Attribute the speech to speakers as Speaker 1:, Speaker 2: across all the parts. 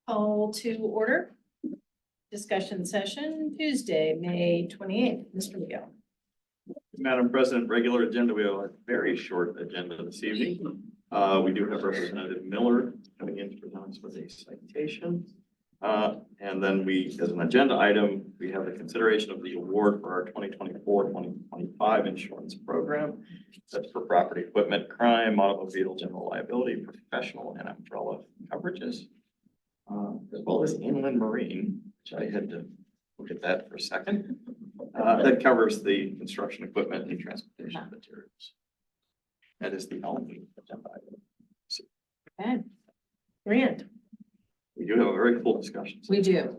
Speaker 1: Call to order. Discussion session Tuesday, May 28th. Mr. McGill.
Speaker 2: Madam President, regular agenda. We have a very short agenda this evening. We do have Representative Miller coming in to present us with a citation. And then we, as an agenda item, we have the consideration of the award for our 2024-2025 insurance program. That's for property, equipment, crime, automobile, general liability, professional, and umbrella coverages. As well as inland marine, which I had to look at that for a second. That covers the construction equipment and transportation materials. That is the only agenda item.
Speaker 1: Okay. Grant,
Speaker 2: We do have a very full discussion.
Speaker 1: we do.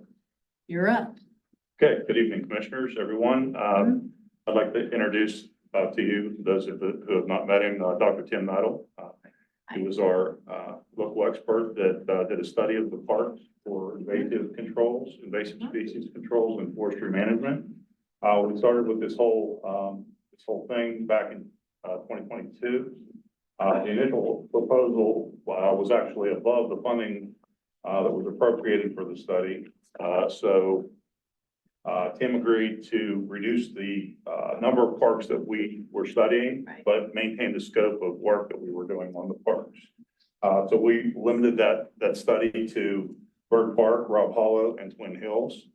Speaker 1: You're up.
Speaker 3: Okay, good evening, commissioners, everyone. I'd like to introduce to you, those who have not met him, Dr. Tim Meadow. He was our local expert that did a study of the parks for invasive species controls and forestry management. We started with this whole thing back in 2022. The initial proposal was actually above the funding that was appropriated for the study. So Tim agreed to reduce the number of parks that we were studying,
Speaker 1: Right.
Speaker 3: but maintain the scope of work that we were doing on the parks. So we limited that study to Bird Park, Rob Hollow, and Twin Hills.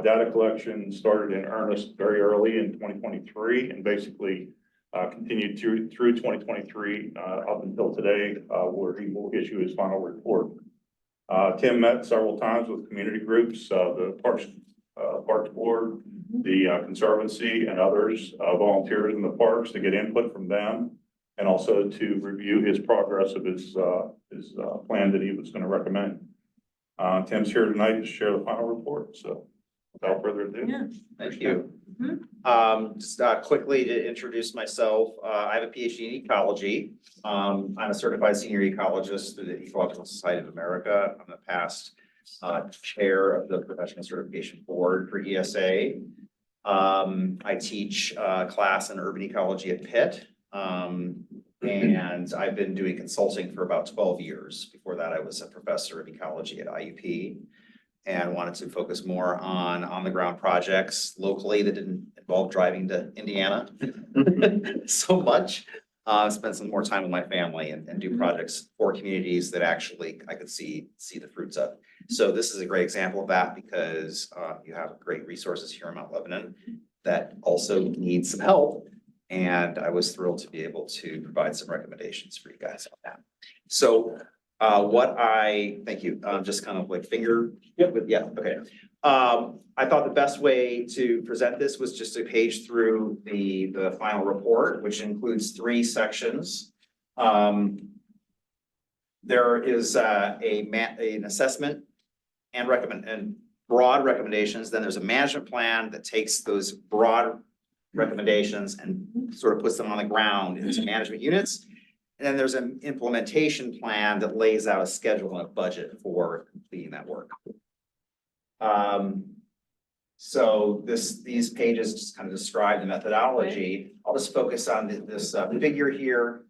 Speaker 3: Data collection started in earnest very early in 2023 and basically continued through 2023 up until today, where he will issue his final report. Tim met several times with community groups, the Parks Board, the Conservancy, and others, volunteers in the parks to get input from them, and also to review his progress of his plan that he was going to recommend. Tim's here tonight to share the final report. So without further ado.
Speaker 1: Yeah.
Speaker 4: Thank you.
Speaker 1: Mhm.
Speaker 4: Just quickly to introduce myself, I have a PhD in ecology. I'm a certified senior ecologist through the Ecological Society of America. I'm the past chair of the Professional Certification Board for ESA. I teach class in urban ecology at Pitt. And I've been doing consulting for about 12 years. Before that, I was a professor of ecology at IUP and wanted to focus more on the ground projects locally that didn't involve driving to Indiana so much. Spend some more time with my family and do projects for communities that actually I could see the fruits of. So this is a great example of that because you have great resources here in Mount Lebanon that also need some help. And I was thrilled to be able to provide some recommendations for you guys on that. So thank you, just kind of like finger.
Speaker 3: Yep.
Speaker 4: Yeah, okay. I thought the best way to present this was just to page through the final report, which includes 3 sections. There is an assessment and broad recommendations. Then there's a management plan that takes those broad recommendations and sort of puts them on the ground into management units. And then there's an implementation plan that lays out a schedule and a budget for completing that work. So these pages just kind of describe the methodology. I'll just focus on this figure here.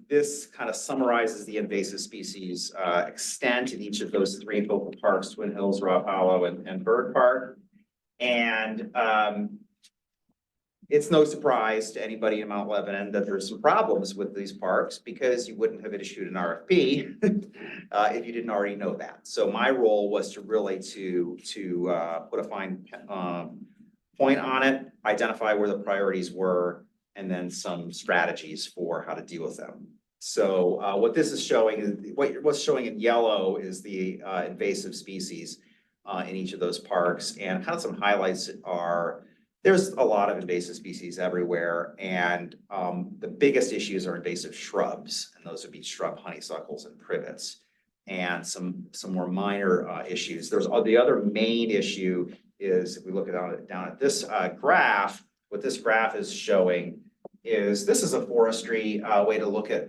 Speaker 4: This kind of summarizes the invasive species extent in each of those 3 focal parks, Twin Hills, Rob Hollow, and Bird Park. And it's no surprise to anybody in Mount Lebanon that there's some problems with these parks because you wouldn't have issued an RFP if you didn't already know that. So my role was to really to put a fine point on it, identify where the priorities were, and then some strategies for how to deal with them. So what this is showing is what's showing in yellow is the invasive species in each of those parks, and kind of some highlights are. There's a lot of invasive species everywhere, and the biggest issues are invasive shrubs, and those would be shrub honeysuckles and privets, and some more minor issues. There's the other main issue is if we look down at this graph, what this graph is showing is this is a forestry way to look at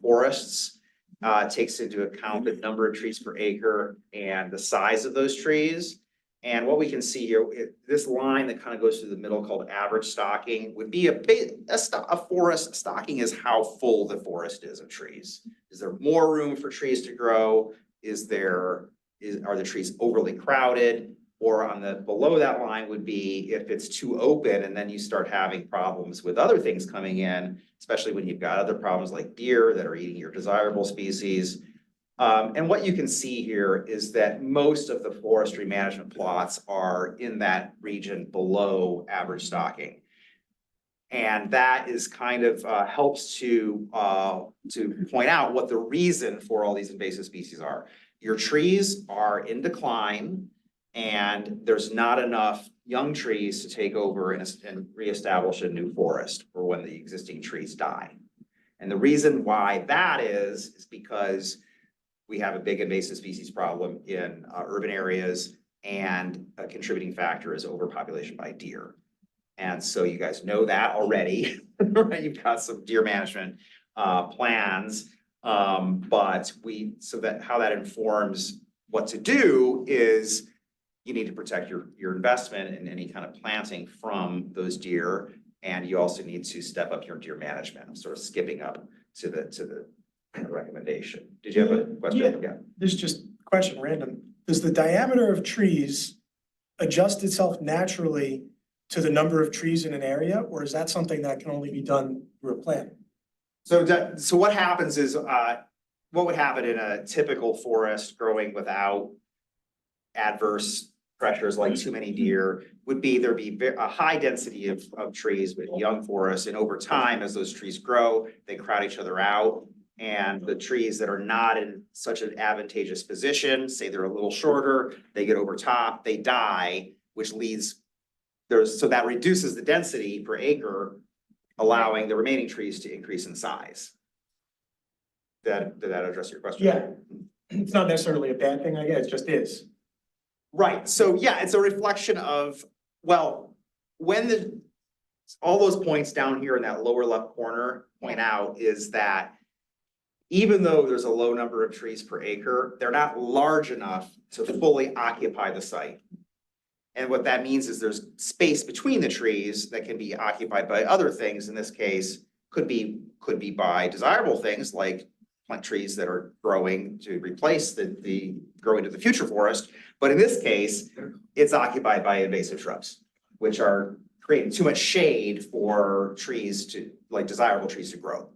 Speaker 4: forests. It takes into account the number of trees per acre and the size of those trees. And what we can see here, this line that kind of goes through the middle called average stocking would be a forest. Stocking is how full the forest is of trees. Is there more room for trees to grow? are the trees overly crowded? Or on the below that line would be if it's too open and then you start having problems with other things coming in, especially when you've got other problems like deer that are eating your desirable species. And what you can see here is that most of the forestry management plots are in that region below average stocking. And that is kind of helps to point out what the reason for all these invasive species are. Your trees are in decline and there's not enough young trees to take over and reestablish a new forest for when the existing trees die. And the reason why that is because we have a big invasive species problem in urban areas, and a contributing factor is overpopulation by deer. And so you guys know that already, right? You've got some deer management plans, but how that informs what to do is you need to protect your investment in any kind of planting from those deer, and you also need to step up your deer management. I'm sort of skipping up to the recommendation. Did you have a question?
Speaker 5: Yeah. This is just a question, random. Does the diameter of trees adjust itself naturally to the number of trees in an area, or is that something that can only be done through a plan?
Speaker 4: So what happens is, what would happen in a typical forest growing without adverse pressures like too many deer would be there'd be a high density of trees with young forests, and over time, as those trees grow, they crowd each other out. And the trees that are not in such an advantageous position, say they're a little shorter, they get over top, they die, which leads so that reduces the density per acre, allowing the remaining trees to increase in size. Did that address your question?
Speaker 5: Yeah, it's not necessarily a bad thing, I guess, it just is.
Speaker 4: Right, so yeah, it's a reflection of, well, when all those points down here in that lower left corner point out is that even though there's a low number of trees per acre, they're not large enough to fully occupy the site. And what that means is there's space between the trees that can be occupied by other things. In this case, could be by desirable things like plant trees that are growing to replace the growing to the future forest. But in this case, it's occupied by invasive shrubs, which are creating too much shade for trees to, like desirable trees to grow.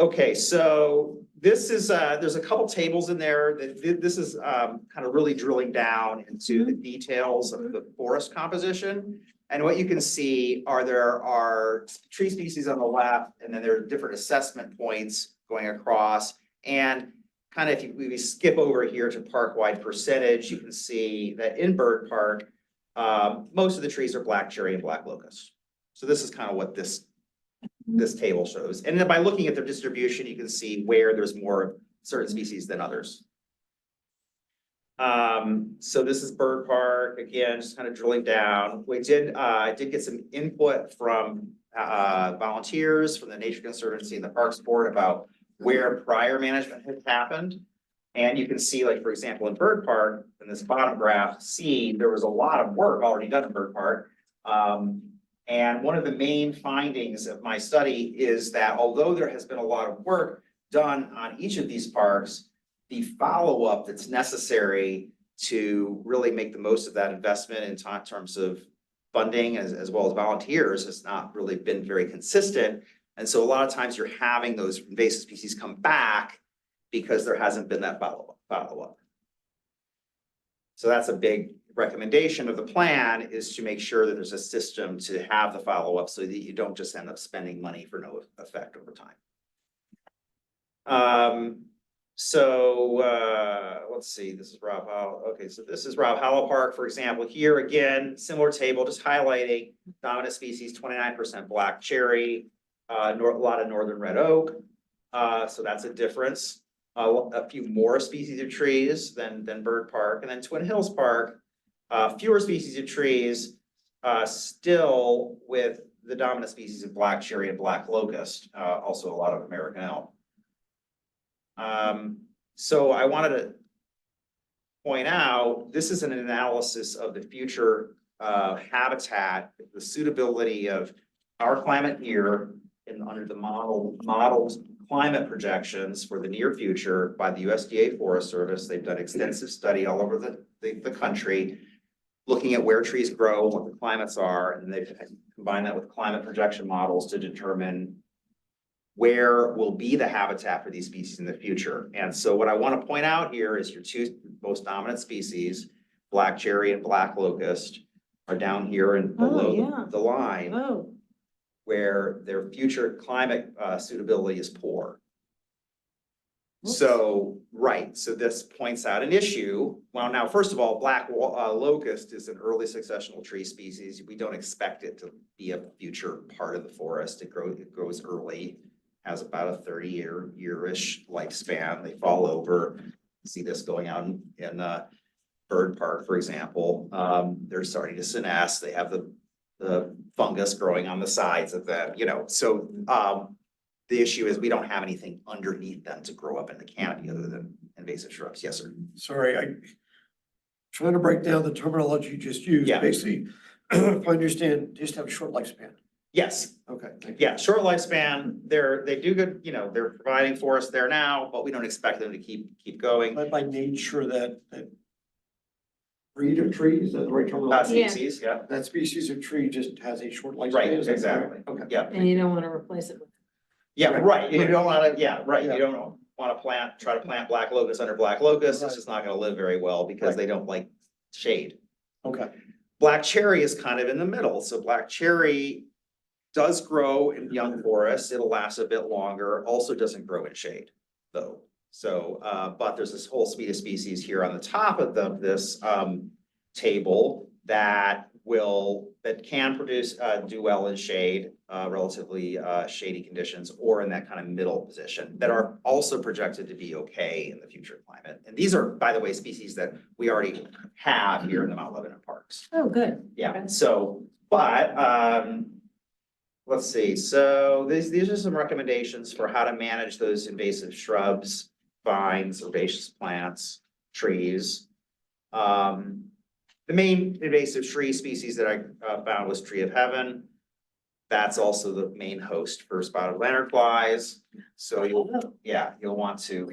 Speaker 4: Okay, so this is, there's a couple tables in there that this is kind of really drilling down into the details of the forest composition. And what you can see there are tree species on the left, and then there are different assessment points going across. And kind of if we skip over here to park-wide percentage, you can see that in Bird Park, most of the trees are black cherry and black locust. So this is kind of what this table shows. And then by looking at their distribution, you can see where there's more certain species than others. So this is Bird Park, again, just kind of drilling down. I did get some input from volunteers from the Nature Conservancy and the Parks Board about where prior management had happened. And you can see, like, for example, in Bird Park, in this bottom graph, there was a lot of work already done in Bird Park. And one of the main findings of my study is that although there has been a lot of work done on each of these parks, the follow-up that's necessary to really make the most of that investment in terms of funding as well as volunteers has not really been very consistent. And so a lot of times you're having those invasive species come back because there hasn't been that follow-up. So that's a big recommendation of the plan, is to make sure that there's a system to have the follow-up so that you don't just end up spending money for no effect over time. Let's see, this is Rob Hollow. Okay, so this is Rob Hollow Park, for example. Here again, similar table, just highlighting dominant species, 29% black cherry, a lot of northern red oak. So that's a difference. A few more species of trees than Bird Park. And then Twin Hills Park, fewer species of trees, still with the dominant species of black cherry and black locust, also a lot of American elm. So I wanted to point out, this is an analysis of the future habitat, the suitability of our climate here under the modeled climate projections for the near future by the USDA Forest Service. They've done extensive study all over the country, looking at where trees grow, what the climates are, and they've combined that with climate projection models to determine where will be the habitat for these species in the future. And so what I want to point out here is your two most dominant species, black cherry and black locust, are down here and below
Speaker 1: yeah.
Speaker 4: the line
Speaker 1: Oh,
Speaker 4: where their future climate suitability is poor.
Speaker 1: Whoops.
Speaker 4: So, right, so this points out an issue. Well, now, first of all, black locust is an early successional tree species. We don't expect it to be a future part of the forest. It grows early, has about a 30-year-ish lifespan. They fall over. See this going on in Bird Park, for example. They're starting to senesce. They have the fungus growing on the sides of them, so the issue is we don't have anything underneath them to grow up in the canopy other than invasive shrubs. Yes, sir.
Speaker 6: Sorry, I trying to break down the terminology you just used.
Speaker 4: Yeah.
Speaker 6: Basically, if I understand, just have a short lifespan.
Speaker 4: Yes,
Speaker 6: Okay. Thank you.
Speaker 4: yeah, short lifespan. They do good, they're providing for us there now, but we don't expect them to keep going.
Speaker 6: By nature, that breed of tree, is that the right terminology?
Speaker 1: Yeah.
Speaker 4: Species, yeah,
Speaker 6: That species of tree just has a short lifespan.
Speaker 4: right,
Speaker 6: is that
Speaker 4: exactly.
Speaker 6: correct? Okay.
Speaker 4: Yeah,
Speaker 1: and you don't want to replace it with.
Speaker 4: yeah,
Speaker 6: Right.
Speaker 4: right. You don't wanna, yeah, right.
Speaker 6: Yeah.
Speaker 4: You don't wanna try to plant black locust under black locust. It's
Speaker 6: Right.
Speaker 4: just not gonna live very well because
Speaker 6: Right.
Speaker 4: they don't like shade.
Speaker 6: Okay.
Speaker 4: Black cherry is kind of in the middle, so black cherry does grow in young forests, it'll last a bit longer, also doesn't grow in shade, though. So, but there's this whole suite of species here on the top of this table that can produce, do well in shade, relatively shady conditions, or in that kind of middle position, that are also projected to be okay in the future climate. And these are, by the way, species that we already have here in the Mount Lebanon parks.
Speaker 1: Oh, good.
Speaker 4: Yeah, so, but, let's see, so these are some recommendations for how to manage those invasive shrubs, vines, herbaceous plants, trees. The main invasive tree species that I found was tree of heaven. That's also the main host for spotted lanternflies. So you'll want to,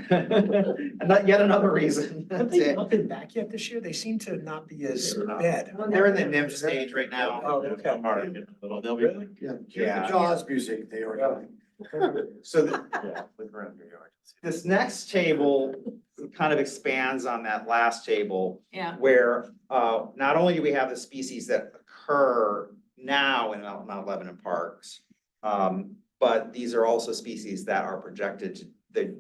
Speaker 4: and not yet another reason.
Speaker 5: Have they been back yet this year? They seem to not be as bad.
Speaker 4: They're in the nymph stage right now.
Speaker 5: Oh, okay.
Speaker 2: They'll be.
Speaker 6: Yeah.
Speaker 4: Yeah.
Speaker 6: The Jaws music, they are coming.
Speaker 4: So this next table kind of expands on that last table,
Speaker 1: Yeah,
Speaker 4: where not only do we have the species that occur now in Mount Lebanon parks, but these are also species that are projected to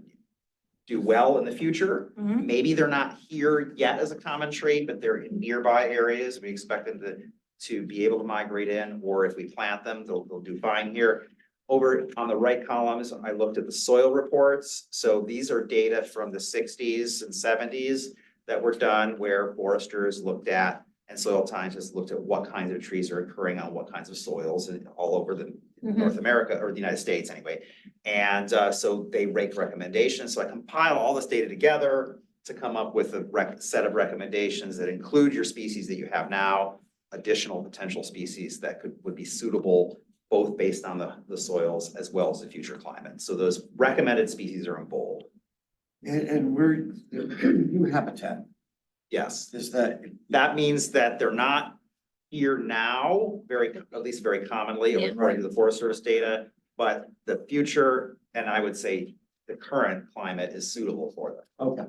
Speaker 4: do well in the future.
Speaker 1: Mhm.
Speaker 4: Maybe they're not here yet as a common trait, but they're in nearby areas. We expect them to be able to migrate in, or if we plant them, they'll do fine here. Over on the right columns, I looked at the soil reports. So these are data from the 60s and 70s that were done, where foresters looked at and soil scientists looked at what kinds of trees are occurring on what kinds of soils and all over the North America, or the United States anyway. And so they make recommendations. So I compile all this data together to come up with a set of recommendations that include your species that you have now, additional potential species that would be suitable, both based on the soils as well as the future climate. So those recommended species are in bold.
Speaker 6: And where, new habitat,
Speaker 4: Yes,
Speaker 6: is that,
Speaker 4: that means that they're not here now, at least very commonly,
Speaker 1: Yeah.
Speaker 4: according to the Forest Service data. But the future, and I would say the current climate, is suitable for them.
Speaker 6: okay,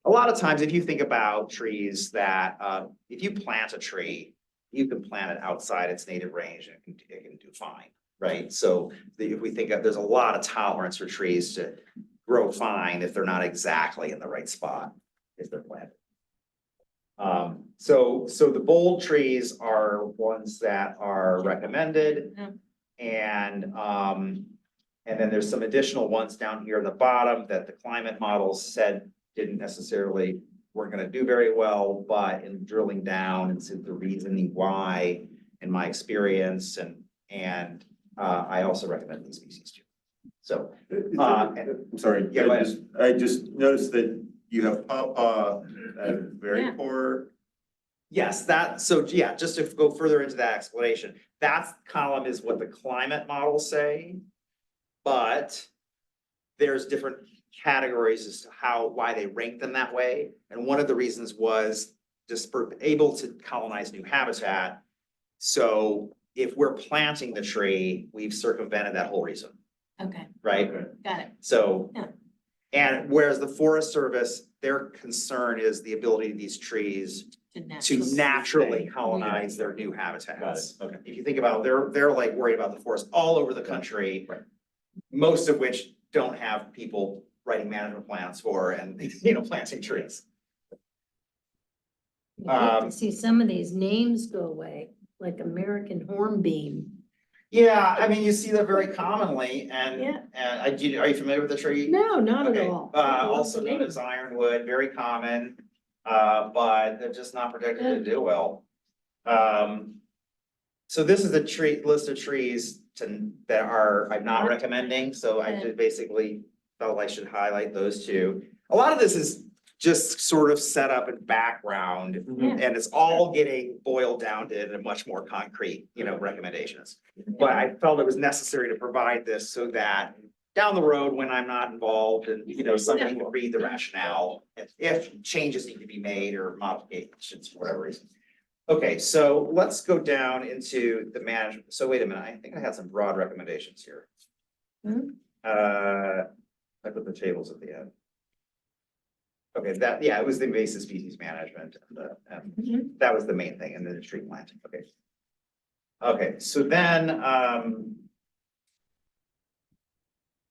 Speaker 4: A lot of times, if you think about trees that, if you plant a tree, you can plant it outside its native range and it can do fine, right? So if we think of, there's a lot of tolerance for trees to grow fine if they're not exactly in the right spot, if they're planted. So the bold trees are ones that are recommended. And then there's some additional ones down here at the bottom that the climate models said weren't gonna do very well, but in drilling down into the reasoning why, in my experience, and I also recommend these species too. So,
Speaker 7: I'm sorry,
Speaker 4: Yeah, go ahead.
Speaker 7: I just noticed that you have pawpaw at very
Speaker 1: Yeah.
Speaker 7: poor.
Speaker 4: yes, just to go further into that explanation, that column is what the climate models say. But there's different categories as to why they rank them that way. And one of the reasons was just for able to colonize new habitat. So if we're planting the tree, we've circumvented that whole reason,
Speaker 1: Okay,
Speaker 4: right?
Speaker 1: got it.
Speaker 4: So,
Speaker 1: Yeah.
Speaker 4: and whereas the Forest Service, their concern is the ability of these trees to naturally colonize their new habitats.
Speaker 2: Okay.
Speaker 4: If you think about, they're like worried about the forest all over the country.
Speaker 2: Right.
Speaker 4: Most of which don't have people writing management plans for and, you know, planting trees.
Speaker 8: You hate to see some of these names go away, like American Hornbeam.
Speaker 4: Yeah, I mean, you see that very commonly and,
Speaker 8: Yeah.
Speaker 4: are you familiar with the tree?
Speaker 8: No, not at
Speaker 4: Okay,
Speaker 8: all.
Speaker 4: also known as ironwood, very common, but they're just not predicted to do well. So this is a list of trees that I'm not recommending, so I just basically felt I should highlight those two. A lot of this is just sort of set up and background, and it's all getting boiled down to a much more concrete, you know, recommendations. But I felt it was necessary to provide this so that down the road, when I'm not involved and, you know, somebody will read the rationale if changes need to be made or modifications for whatever reason. Okay, so let's go down into the management. So wait a minute, I think I had some broad recommendations here. I put the tables at the end. Okay, it was the invasive species management, and that was the main thing, and then the tree planting, okay. Okay, so then,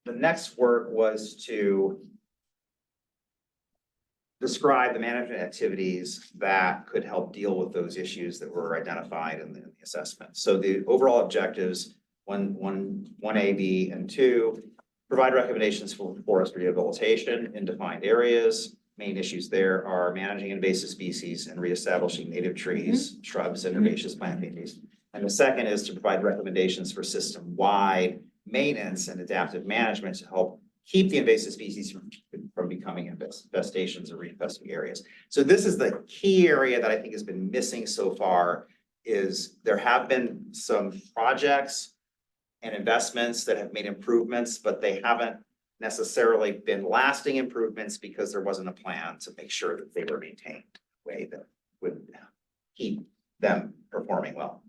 Speaker 4: the next work was to describe the management activities that could help deal with those issues that were identified in the assessment. So the overall objectives, one A, B, and 2, provide recommendations for forest rehabilitation in defined areas. Main issues there are managing invasive species and reestablishing native trees, shrubs, and herbaceous plant species. And the second is to provide recommendations for system-wide maintenance and adaptive management to help keep the invasive species from becoming infestations or reinfesting areas. So this is the key area that I think has been missing so far, is there have been some projects and investments that have made improvements, but they haven't necessarily been lasting improvements because there wasn't a plan to make sure that they were maintained in a way that would keep them performing well.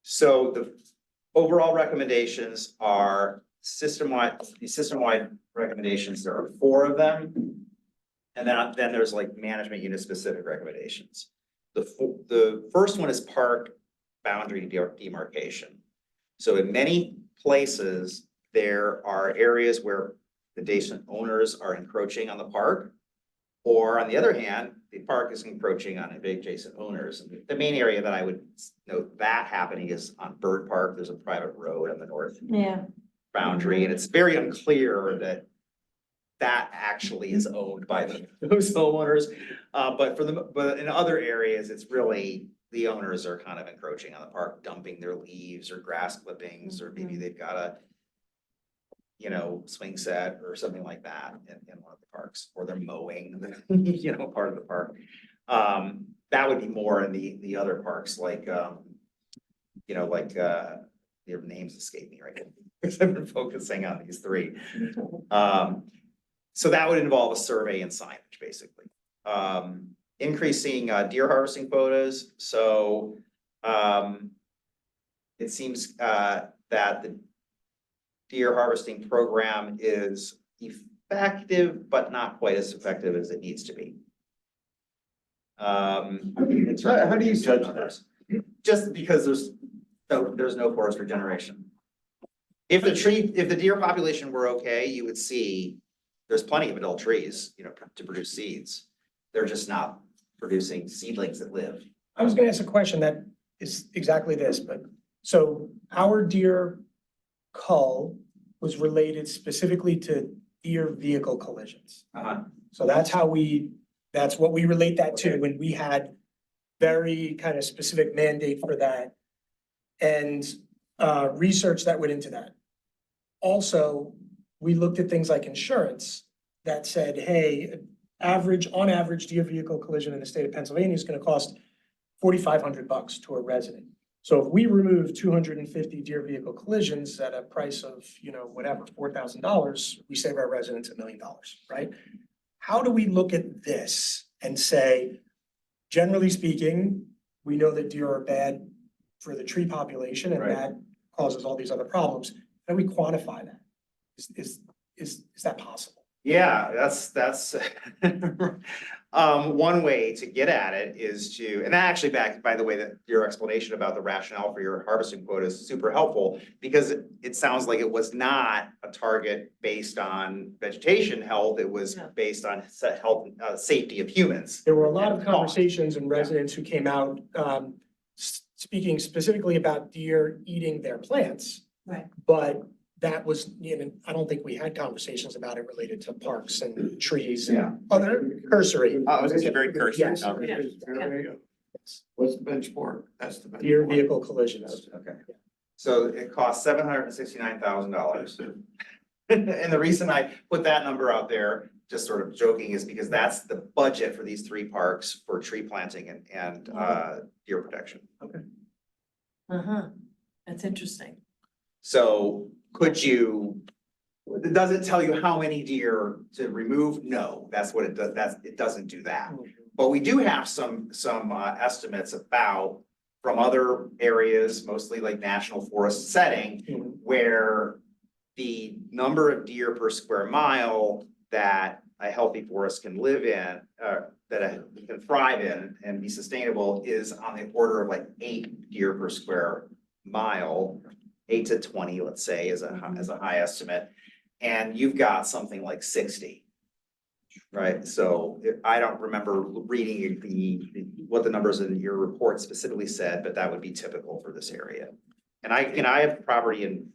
Speaker 4: So the overall recommendations are system-wide recommendations. There are 4 of them. And then there's like management unit specific recommendations. The first one is park boundary demarcation. So in many places, there are areas where adjacent owners are encroaching on the park. Or on the other hand, the park is encroaching on adjacent owners. And the main area that I would note that happening is on Bird Park. There's a private road on the north boundary, and it's very unclear that actually is owned by those homeowners. But in other areas, it's really the owners are kind of encroaching on the park, dumping their leaves or grass clippings, or maybe they've got a, you know, swing set or something like that in one of the parks, or they're mowing, you know, part of the park. That would be more in the other parks, like, you know, like, their names escape me right now, because I've been focusing on these 3. So that would involve a survey and signage, basically. Increasing deer harvesting quotas. So it seems that the deer harvesting program is effective, but not quite as effective as it needs to be.
Speaker 7: How do you judge that?
Speaker 4: Just because there's no forest regeneration. If the deer population were okay, you would see there's plenty of adult trees, you know, to produce seeds. They're just not producing seedlings that live.
Speaker 5: I was gonna ask a question that is exactly this, but, so our deer cull was related specifically to deer vehicle collisions. So that's what we relate that to, when we had very kind of specific mandate for that. And research that went into that. Also, we looked at things like insurance that said, hey, on average deer vehicle collision in the state of Pennsylvania is gonna cost $4,500 to a resident. So if we remove 250 deer vehicle collisions at a price of, whatever, $4,000, we save our residents $1 million, right? How do we look at this and say, generally speaking, we know that deer are bad for the tree population and
Speaker 4: Right.
Speaker 5: that causes all these other problems. How do we quantify that? Is that possible?
Speaker 4: Yeah, that's one way to get at it is to, and that actually back, by the way, that your explanation about the rationale for your harvesting quota is super helpful because it sounds like it was not a target based on vegetation health, it was
Speaker 1: No.
Speaker 4: based on health, safety of humans.
Speaker 5: There were a lot of
Speaker 4: And cost.
Speaker 5: conversations and residents who came out, speaking specifically about deer eating their plants.
Speaker 1: Right.
Speaker 5: But that was, I don't think we had conversations about it related to parks and trees and other cursory.
Speaker 4: I was gonna say very cursory.
Speaker 5: Yes.
Speaker 6: What's the benchmark? That's the benchmark.
Speaker 5: Deer vehicle collisions.
Speaker 4: Okay. So it costs $769,000. And the reason I put that number out there, just sort of joking, is because that's the budget for these three parks for tree planting and deer protection.
Speaker 1: Uh-huh, that's interesting.
Speaker 4: So could you, does it tell you how many deer to remove? No, that's what it does, it doesn't do that. But we do have some estimates about from other areas, mostly like national forest setting,
Speaker 5: Mhm.
Speaker 4: where the number of deer per square mile that a healthy forest can live in, can thrive in and be sustainable is on the order of like 8 deer per square mile, 8 to 20, let's say, as a high estimate. And you've got something like 60. Right, so I don't remember reading what the numbers in your report specifically said, but that would be typical for this area. And I have property in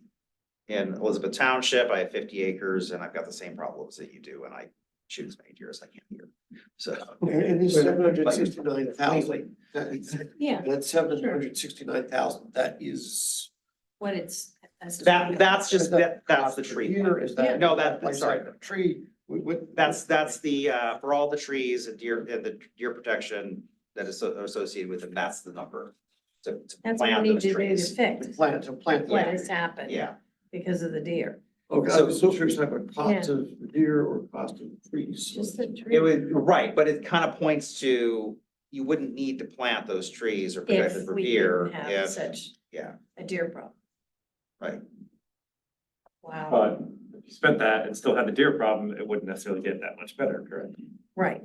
Speaker 4: Elizabeth Township, I have 50 acres and I've got the same problems that you do and I shoot as many deer as I can here. So.
Speaker 6: And it's 769,000.
Speaker 1: Yeah,
Speaker 6: That's 769,000. That is.
Speaker 1: what it's.
Speaker 4: That's just, that's the tree.
Speaker 6: Here, is that?
Speaker 4: No, that's sorry.
Speaker 6: the Tree, what?
Speaker 4: That's the, for all the trees and the deer protection that is associated with them, that's the number. To
Speaker 1: That's what we
Speaker 4: plant
Speaker 1: need
Speaker 4: those
Speaker 1: to do to
Speaker 4: trees.
Speaker 1: fix
Speaker 6: To plant.
Speaker 1: what
Speaker 6: the-
Speaker 1: has happened.
Speaker 4: Yeah,
Speaker 1: Because of the deer.
Speaker 6: Okay,
Speaker 4: So-
Speaker 6: I was so curious about cost of the deer or cost of the trees.
Speaker 1: Just the tree.
Speaker 4: it would, right, but it kind of points to, you wouldn't need to plant those trees or protect them
Speaker 1: If
Speaker 4: for
Speaker 1: we
Speaker 4: deer.
Speaker 1: didn't have
Speaker 4: If,
Speaker 1: such
Speaker 4: yeah,
Speaker 1: a deer problem.
Speaker 4: right.
Speaker 1: Wow,
Speaker 9: But if you spent that and still had the deer problem, it wouldn't necessarily get that much better, correct?
Speaker 1: right.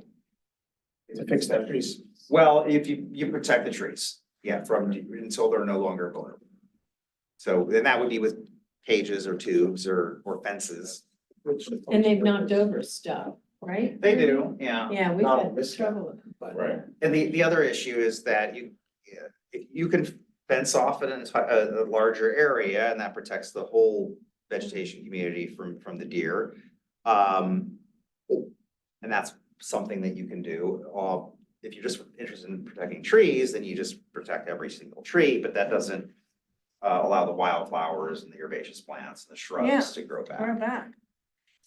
Speaker 5: To fix that trees.
Speaker 4: Well, if you protect the trees, yeah, until they're no longer vulnerable. So then that would be with cages or tubes or fences.
Speaker 1: And they've knocked over stuff, right?
Speaker 4: They do, yeah.
Speaker 1: Yeah, we've
Speaker 6: Not on
Speaker 1: had
Speaker 6: this
Speaker 1: trouble with them.
Speaker 6: But
Speaker 9: Right.
Speaker 4: And the other issue is that you can fence off a larger area and that protects the whole vegetation community from the deer. And that's something that you can do. If you're just interested in protecting trees, then you just protect every single tree, but that doesn't allow the wildflowers and the herbaceous plants and the
Speaker 1: Yeah.
Speaker 4: shrubs to grow
Speaker 1: We're
Speaker 4: back.
Speaker 1: back.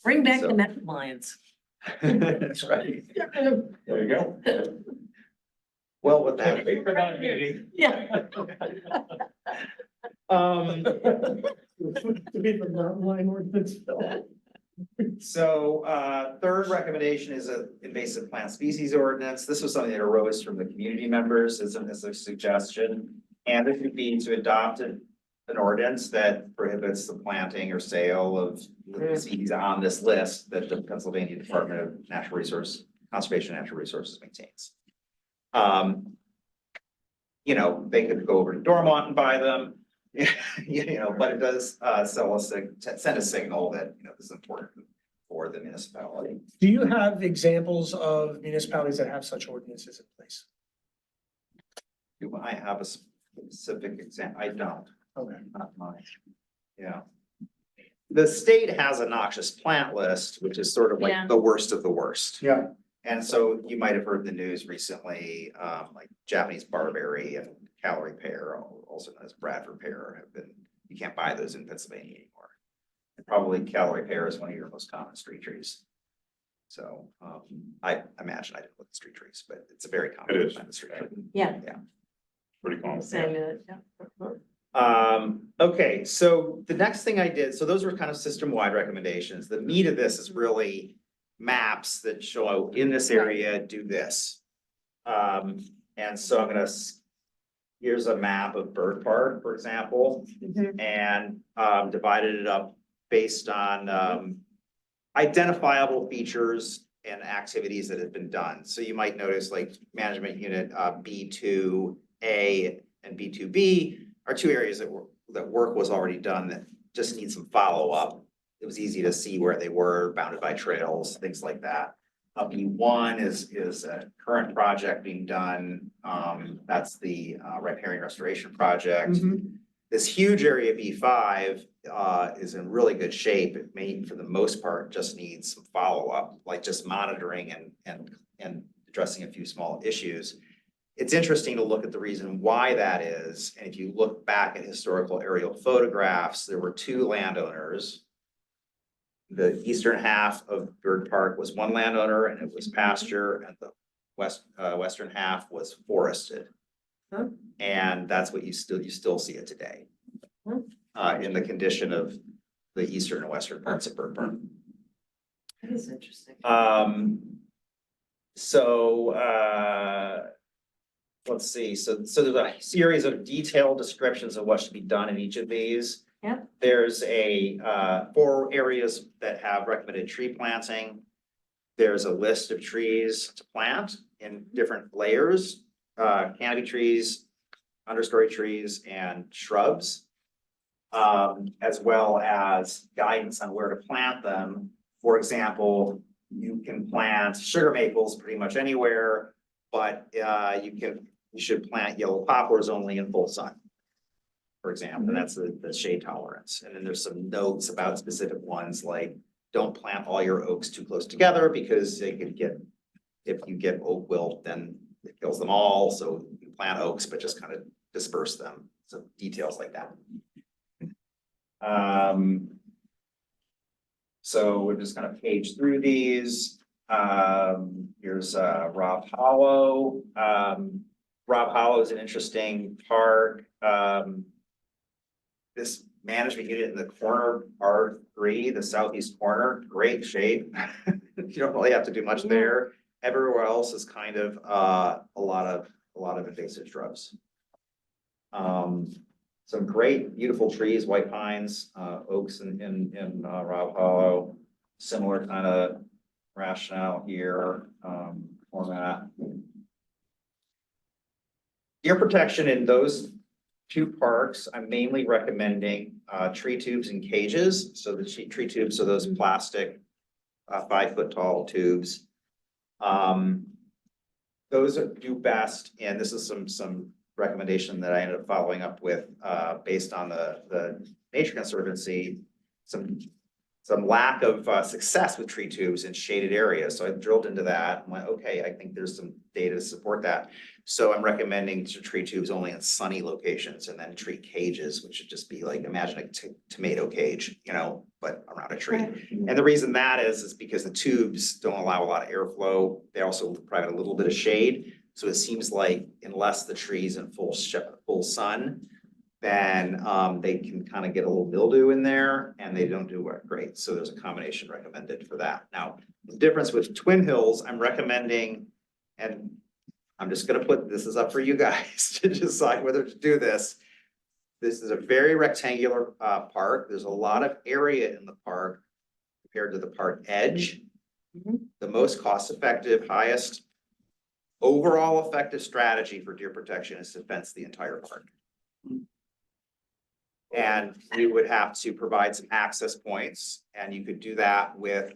Speaker 1: Bring back the
Speaker 4: So-
Speaker 1: mountain lions.
Speaker 4: That's right.
Speaker 9: There you go.
Speaker 4: Well, with that.
Speaker 9: Wait for that meeting.
Speaker 1: Yeah.
Speaker 5: To be the mountain lion ordinance, Phil.
Speaker 4: So, third recommendation is an invasive plant species ordinance. This was something that arose from the community members as a suggestion. And this would be to adopt an ordinance that prohibits the planting or sale of the species on this list that the Pennsylvania Department of Conservation and Natural Resources maintains. They could go over to Dormont and buy them. But it does send a signal that, this is important for the municipality.
Speaker 5: Do you have examples of municipalities that have such ordinances in place?
Speaker 4: Do I have a specific example? I don't,
Speaker 5: Okay.
Speaker 4: not mine. Yeah. The state has a noxious plant list, which is sort of
Speaker 1: Yeah.
Speaker 4: like the worst of the worst.
Speaker 5: Yeah.
Speaker 4: And so you might have heard the news recently, like Japanese barberry and Callery pear, also known as Bradford pear, you can't buy those in Pennsylvania anymore. And probably Callery pear is one of your most common street trees. So, I imagine I didn't look at street trees, but it's a very common
Speaker 9: It is.
Speaker 4: plant street tree.
Speaker 1: Yeah.
Speaker 4: Yeah.
Speaker 3: pretty common.
Speaker 1: Same, yeah.
Speaker 4: Okay, so the next thing I did, so those were kind of system-wide recommendations. The meat of this is really maps that show in this area, do this. And so I'm here's a map of Bird Park, for example, and divided it up based on identifiable features and activities that have been done. So you might notice like management unit B2A and B2B are two areas that work was already done that just need some follow-up. It was easy to see where they were, bounded by trails, things like that. B1 is a current project being done. That's the riparian restoration project. This huge area B5 is in really good shape. It may, for the most part, just needs some follow-up, like just monitoring and addressing a few small issues. It's interesting to look at the reason why that is. And if you look back at historical aerial photographs, there were two landowners. The eastern half of Bird Park was one landowner and it was pasture, and the western half was forested. And that's what you still see it today. In the condition of the eastern and western parts of Bird Park.
Speaker 1: That is interesting.
Speaker 4: Let's see, so there's a series of detailed descriptions of what should be done in each of these.
Speaker 1: Yeah.
Speaker 4: There's 4 areas that have recommended tree planting. There's a list of trees to plant in different layers, canopy trees, understory trees, and shrubs. As well as guidance on where to plant them. For example, you can plant sugar maples pretty much anywhere, but you should plant yellow poplars only in full sun, for example, and that's the shade tolerance. And then there's some notes about specific ones, like don't plant all your oaks too close together because they could if you get oak wilt, then it kills them all. So you plant oaks, but just kind of disperse them. So details like that. So we're just gonna page through these. Here's Rob Hollow. Rob Hollow is an interesting park. This management unit in the corner, R3, the southeast corner, great shape. You don't really have to do much there. Everywhere else is kind of a lot of invasive shrubs. Some great, beautiful trees, white pines, oaks in Rob Hollow. Similar kind of rationale here, format. Deer protection in those 2 parks, I'm mainly recommending tree tubes and cages. So the tree tubes are those plastic 5-foot tall tubes. Those do best, and this is some recommendation that I ended up following up with based on the Nature Conservancy, some lack of success with tree tubes in shaded areas. So I drilled into that and went, okay, I think there's some data to support that. So I'm recommending tree tubes only in sunny locations, and then tree cages, which should just be like, imagine a tomato cage, but around a tree. And the reason that is because the tubes don't allow a lot of airflow. They also provide a little bit of shade. So it seems like unless the tree's in full sun, then they can kind of get a little mildew in there and they don't do great. So there's a combination recommended for that. Now, the difference with Twin Hills, I'm recommending, and I'm just gonna this is up for you guys to decide whether to do this. This is a very rectangular park. There's a lot of area in the park compared to the park edge. The most cost-effective, highest overall effective strategy for deer protection is to fence the entire park. And you would have to provide some access points, and you could do that with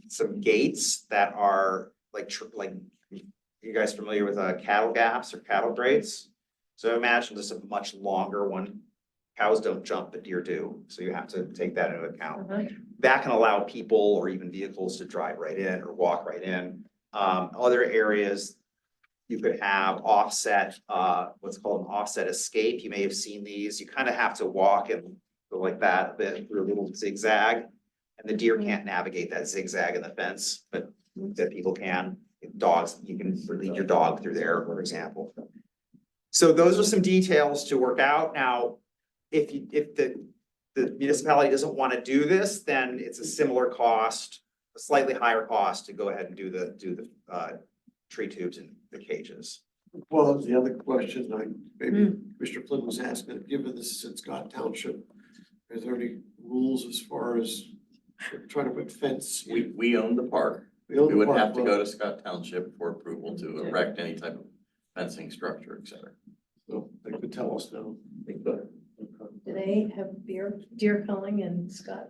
Speaker 4: some gates that are like you guys familiar with cattle gaps or cattle grates? So imagine just a much longer one. Cows don't jump, but deer do. So you have to take that into account. That can allow people or even vehicles to drive right in or walk right in. Other areas, you could have offset, what's called an offset escape. You may have seen these. You kind of have to walk and go like that a bit through a little zigzag. And the deer can't navigate that zigzag in the fence, but that people can. Dogs, you can lead your dog through there, for example. So those are some details to work out. Now, if the municipality doesn't want to do this, then it's a similar cost, a slightly higher cost to go ahead and do the tree tubes and the cages.
Speaker 6: Well, the other question, maybe Mr. Flynn was asking, given this is in Scott Township, is there any rules as far as trying to put fence?
Speaker 2: We own the park.
Speaker 6: own
Speaker 2: We
Speaker 6: the
Speaker 2: would
Speaker 6: park,
Speaker 2: have to
Speaker 6: but-
Speaker 2: go to Scott Township for approval to erect any type of fencing structure, et cetera.
Speaker 6: So they could tell us now.
Speaker 2: They could.
Speaker 8: Do they have deer culling in Scott?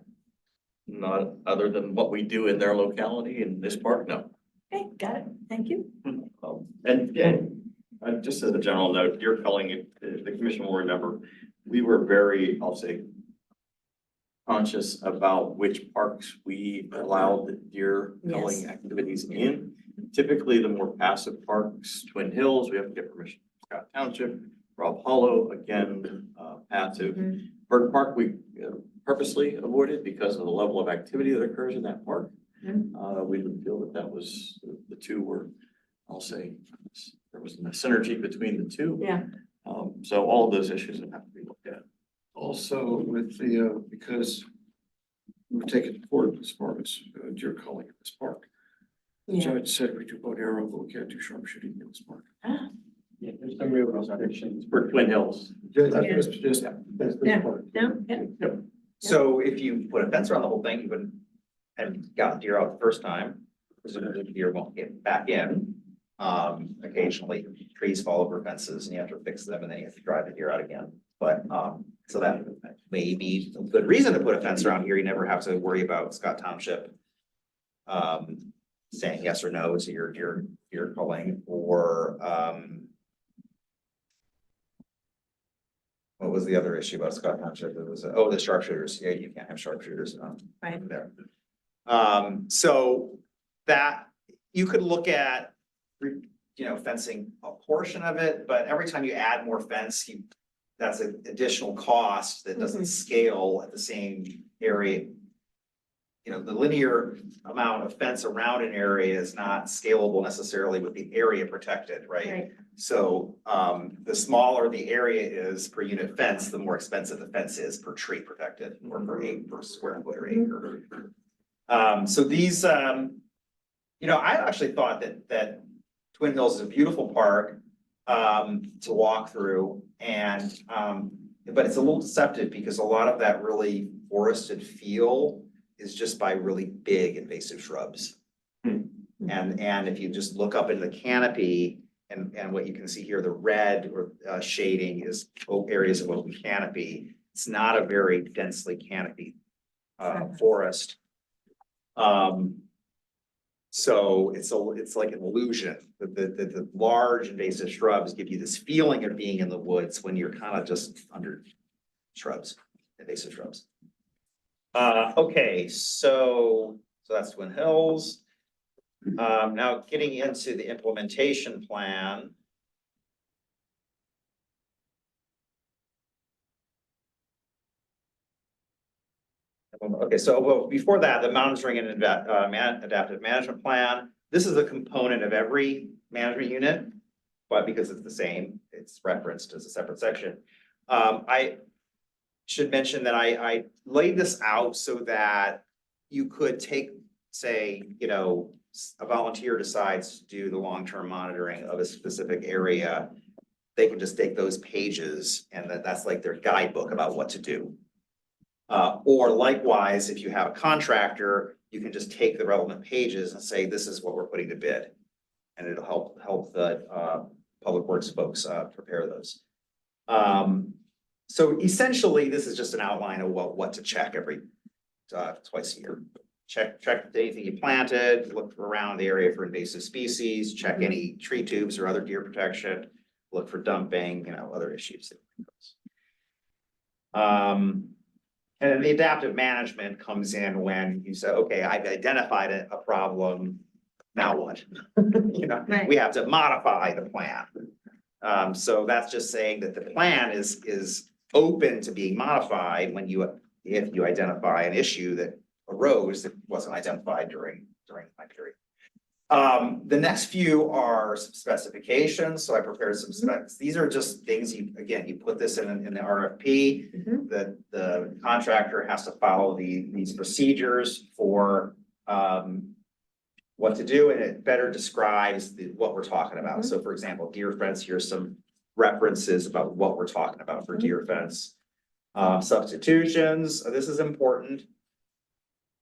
Speaker 2: Not other than what we do in their locality in this park, no.
Speaker 8: Okay, got it. Thank you.
Speaker 2: And just as a general note, deer culling, the commission will remember, we were very, I'll say, conscious about which parks we allowed the deer culling
Speaker 8: Yes.
Speaker 2: activities in. Typically, the more passive parks, Twin Hills, we have to get permission from Scott Township, Rob Hollow, again, passive.
Speaker 8: Mhm.
Speaker 2: Bird Park, we purposely avoided because of the level of activity that occurs in that park. We didn't feel that was, the two were, I'll say, there was a synergy between the two.
Speaker 8: Yeah.
Speaker 2: So all of those issues have to be looked at.
Speaker 6: Also with the, because we've taken it forward as far as deer culling in this park. The
Speaker 8: Yeah.
Speaker 6: judge said we do bow and arrow, but we can't do sharpshooting in this park.
Speaker 9: Yeah, there's some real restrictions.
Speaker 2: For Twin Hills.
Speaker 6: Just,
Speaker 8: Yeah.
Speaker 6: that's this
Speaker 8: Yeah.
Speaker 6: part.
Speaker 8: No, yeah.
Speaker 4: So if you put a fence around the whole thing, you wouldn't have got deer out the first time, presumably the deer won't get back in. Occasionally trees fall over fences and you have to fix them and then you have to drive the deer out again. But, so that may be a good reason to put a fence around here. You never have to worry about Scott Township saying yes or no to your deer culling or, what was the other issue about Scott Township? It was, the sharpshooters. Yeah, you can't have sharpshooters,
Speaker 8: Right.
Speaker 4: there. So that, you could look at, fencing a portion of it, but every time you add more fence, that's an additional cost that doesn't scale at the same area. The linear amount of fence around an area is not scalable necessarily with the area protected, right?
Speaker 8: Right.
Speaker 4: So, the smaller the area is per unit fence, the more expensive the fence is per tree protected or per square foot or acre. So these, I actually thought that Twin Hills is a beautiful park, to walk through and, but it's a little deceptive because a lot of that really forested feel is just by really big invasive shrubs. And if you just look up into the canopy and what you can see here, the red or shading is areas of open canopy. It's not a very densely canopied forest. So it's like an illusion. The large invasive shrubs give you this feeling of being in the woods when you're kind of just under shrubs, invasive shrubs. Okay, so that's Twin Hills. Now getting into the implementation plan. Okay, so before that, the monitoring and adaptive management plan. This is a component of every management unit, but because it's the same, it's referenced as a separate section. I should mention that I laid this out so that you could take, say, a volunteer decides to do the long-term monitoring of a specific area. They can just take those pages and that's like their guidebook about what to do. Or likewise, if you have a contractor, you can just take the relevant pages and say, this is what we're putting to bid. And it'll help the public works folks prepare those. So essentially, this is just an outline of what to check every twice a year. Check anything you planted, look around the area for invasive species, check any tree tubes or other deer protection, look for dumping, other issues. And then the adaptive management comes in when you say, okay, I've identified a problem, now what?
Speaker 8: Right.
Speaker 4: We have to modify the plan. So that's just saying that the plan is open to being modified if you identify an issue that arose that wasn't identified during my period. The next few are some specifications, so I prepared some specs. These are just things you, again, you put this in the RFP.
Speaker 1: Mhm.
Speaker 4: That the contractor has to follow these procedures for, what to do, and it better describes what we're talking about. So for example, deer fence, here's some references about what we're talking about for deer fence. Substitutions, this is important.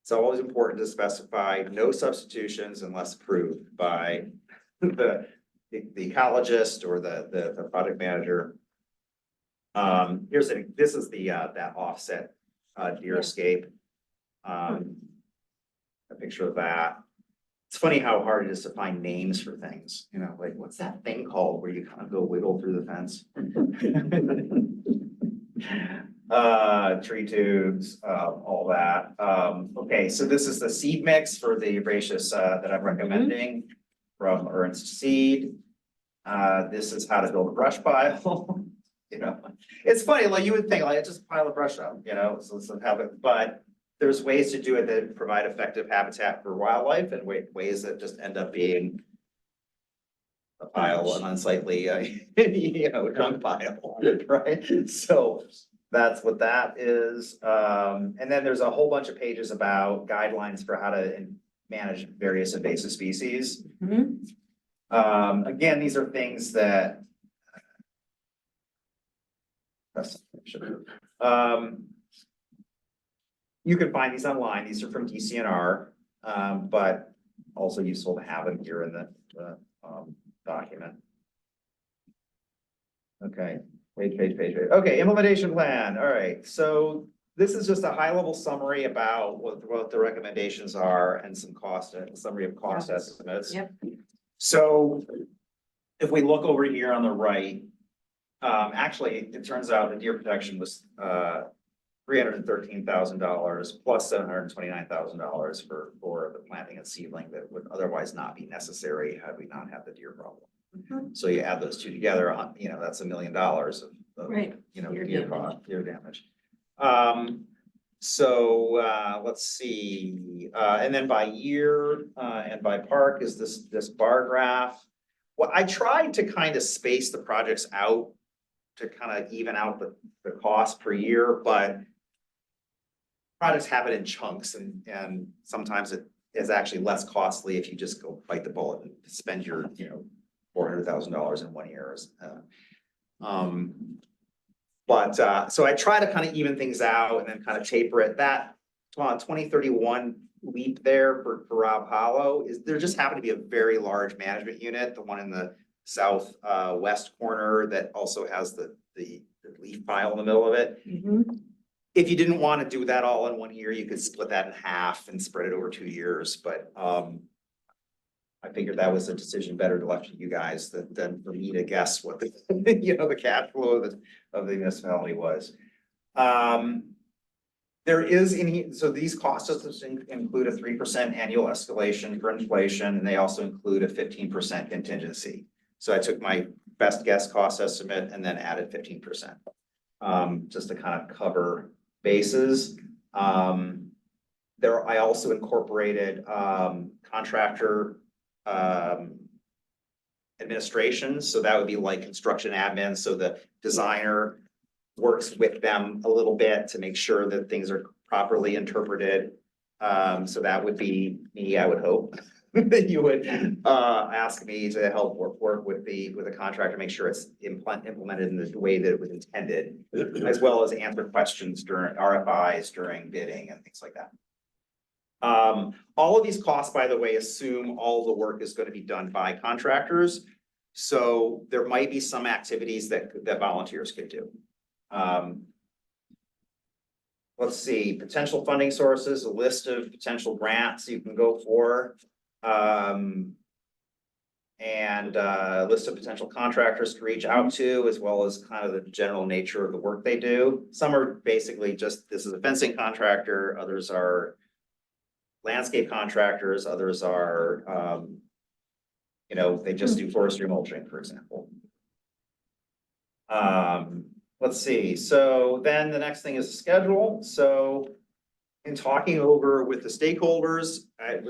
Speaker 4: It's always important to specify no substitutions unless approved by the ecologist or the project manager. This is that offset deer escape. A picture of that. It's funny how hard it is to find names for things, you know, like what's that thing called where you kind of go wiggle through the fence? Tree tubes, all that. Okay, so this is the seed mix for the herbaceous that I'm recommending from Ernst Seed. This is how to build a brush pile. You know, it's funny, like you would think like just pile of brush up, you know, so have it, but there's ways to do it that provide effective habitat for wildlife and ways that just end up being a pile, an unsightly, you know, junk pile, right? So that's what that is. And then there's a whole bunch of pages about guidelines for how to manage various invasive species. Again, these are things that you can find these online. These are from DCNR, but also useful to have them here in the document. Okay, page. Okay, implementation plan. All right, so this is just a high level summary about what the recommendations are and some cost, a summary of cost estimates.
Speaker 1: Yep.
Speaker 4: So if we look over here on the right, actually, it turns out the deer protection was $313,000 plus $729,000 for the planting and seedling that would otherwise not be necessary had we not had the deer problem. So you add those two together, you know, that's $1 million of
Speaker 1: Right.
Speaker 4: you know,
Speaker 1: Deer
Speaker 4: deer damage. So let's see, and then by year and by park is this bar graph. Well, I tried to kind of space the projects out to kind of even out the cost per year, but projects have it in chunks and sometimes it is actually less costly if you just go bite the bullet and spend your, you know, $400,000 in 1 year. So I try to kind of even things out and then kind of taper it. That 2031 leap there for Rob Hollow is there just happened to be a very large management unit, the one in the south west corner that also has the leaf pile in the middle of it. If you didn't want to do that all in 1 year, you could split that in half and spread it over 2 years, but I figured that was a decision better to left to you guys than for me to guess what the, you know, the cash flow of the municipality was. There is so these cost estimates include a 3% annual escalation for inflation, and they also include a 15% contingency. So I took my best guess cost estimate and then added 15%, just to kind of cover bases. I also incorporated contractor administration, so that would be like construction admin, so the designer works with them a little bit to make sure that things are properly interpreted. So that would be me, I would hope that you would ask me to help work with the contractor, make sure it's implemented in the way that it was intended, as well as answer questions during RFIs, during bidding and things like that. All of these costs, by the way, assume all the work is going to be done by contractors. So there might be some activities that volunteers could do. Let's see, potential funding sources, a list of potential grants you can go for. And a list of potential contractors to reach out to, as well as kind of the general nature of the work they do. Some are basically just, this is a fencing contractor, others are landscape contractors, others are, you know, they just do forestry mulching, for example. Let's see, so then the next thing is schedule. So in talking over with the stakeholders, it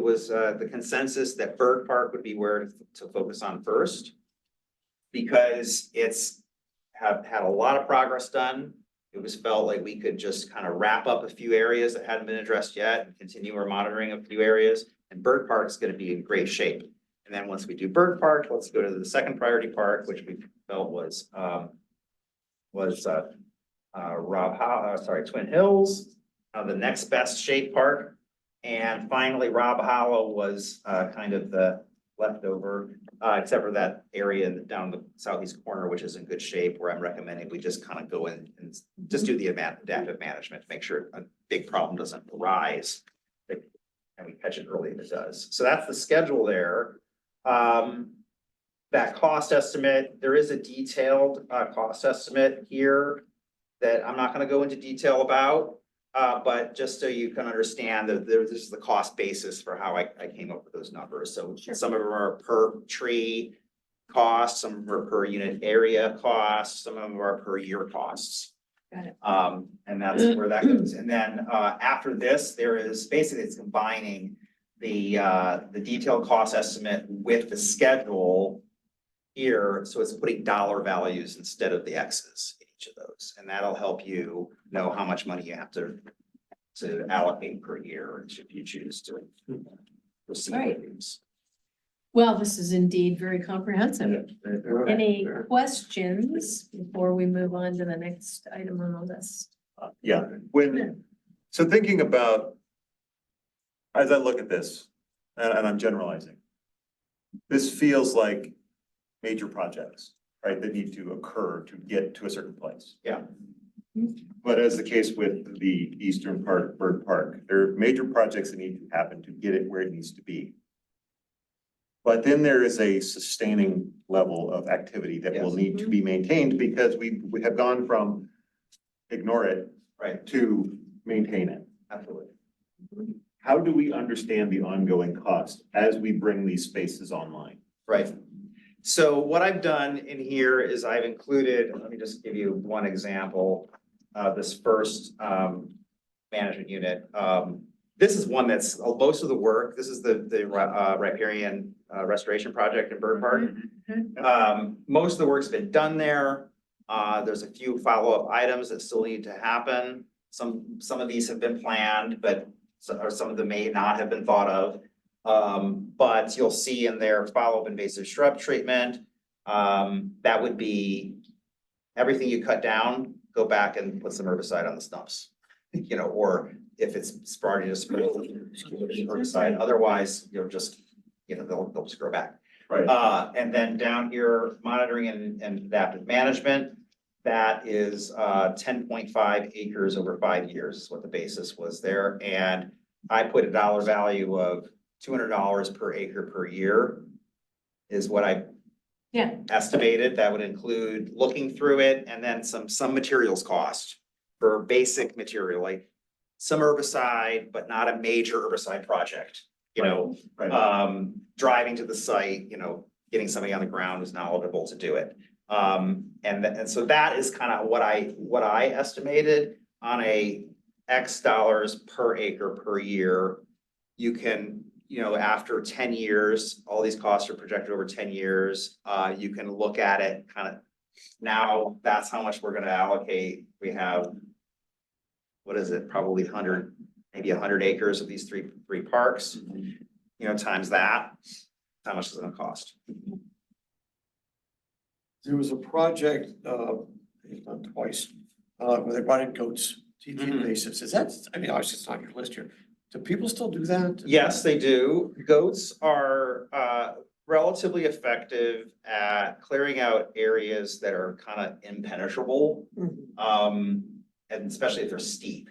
Speaker 4: was the consensus that Bird Park would be where to focus on first. Because it's have had a lot of progress done. It was felt like we could just kind of wrap up a few areas that hadn't been addressed yet and continue our monitoring of a few areas. And Bird Park is going to be in great shape. And then once we do Bird Park, let's go to the second priority park, which we felt was Twin Hills, the next best shape park. And finally, Rob Hollow was kind of the leftover, except for that area down the southeast corner, which is in good shape, where I'm recommending we just kind of go in and just do the adaptive management to make sure a big problem doesn't arise. And we catch it early if it does. So that's the schedule there. That cost estimate, there is a detailed cost estimate here that I'm not gonna go into detail about. But just so you can understand that this is the cost basis for how I came up with those numbers. So some of them are per tree costs, some of them are per unit area costs, some of them are per year costs.
Speaker 1: Got it.
Speaker 4: And that's where that goes. And then after this, there is basically it's combining the detailed cost estimate with the schedule here. So it's putting dollar values instead of the X's in each of those. And that'll help you know how much money you have to allocate per year if you choose to proceed with these.
Speaker 1: Well, this is indeed very comprehensive. Any questions before we move on to the next item on the list?
Speaker 7: Yeah, so thinking about, as I look at this, and I'm generalizing, this feels like major projects, right, that need to occur to get to a certain place.
Speaker 4: Yeah.
Speaker 7: But as the case with the eastern part of Bird Park, there are major projects that need to happen to get it where it needs to be. But then there is a sustaining level of activity that will
Speaker 4: Yes.
Speaker 7: need to be maintained because we have gone from ignore it
Speaker 4: Right,
Speaker 7: to maintain it.
Speaker 4: absolutely.
Speaker 7: How do we understand the ongoing cost as we bring these spaces online?
Speaker 4: Right. So what I've done in here is I've included, let me just give you one example. This first management unit. This is one that's most of the work. This is the riparian restoration project in Bird Park. Most of the work's been done there. There's a few follow-up items that still need to happen. Some of these have been planned, but some of them may not have been thought of. But you'll see in their follow-up invasive shrub treatment, that would be everything you cut down, go back and put some herbicide on the stumps. You know, or if it's starting to spread, herbicide, otherwise you'll just, you know, they'll just grow back.
Speaker 7: Right.
Speaker 4: And then down here, monitoring and adaptive management, that is 10.5 acres over 5 years is what the basis was there. And I put a dollar value of $200 per acre per year is what I estimated. That would include looking through it and then some materials cost for basic material, like some herbicide, but not a major herbicide project. You know,
Speaker 7: Right.
Speaker 4: driving to the site, you know, getting somebody on the ground who's knowledgeable to do it. And so that is kind of what I estimated on a X dollars per acre per year. You can, you know, after 10 years, all these costs are projected over 10 years. You can look at it kind of now, that's how much we're going to allocate. We have, what is it? Probably 100, maybe 100 acres of these three parks, you know, times that, how much is it gonna cost?
Speaker 6: There was a project, it's done twice, where they brought in goats, TT
Speaker 4: Mhm.
Speaker 6: invasives. Is that, I mean, obviously it's not on your list here. Do people still do that?
Speaker 4: Yes, they do. Goats are relatively effective at clearing out areas that are kind of impenetrable. And especially if they're steep.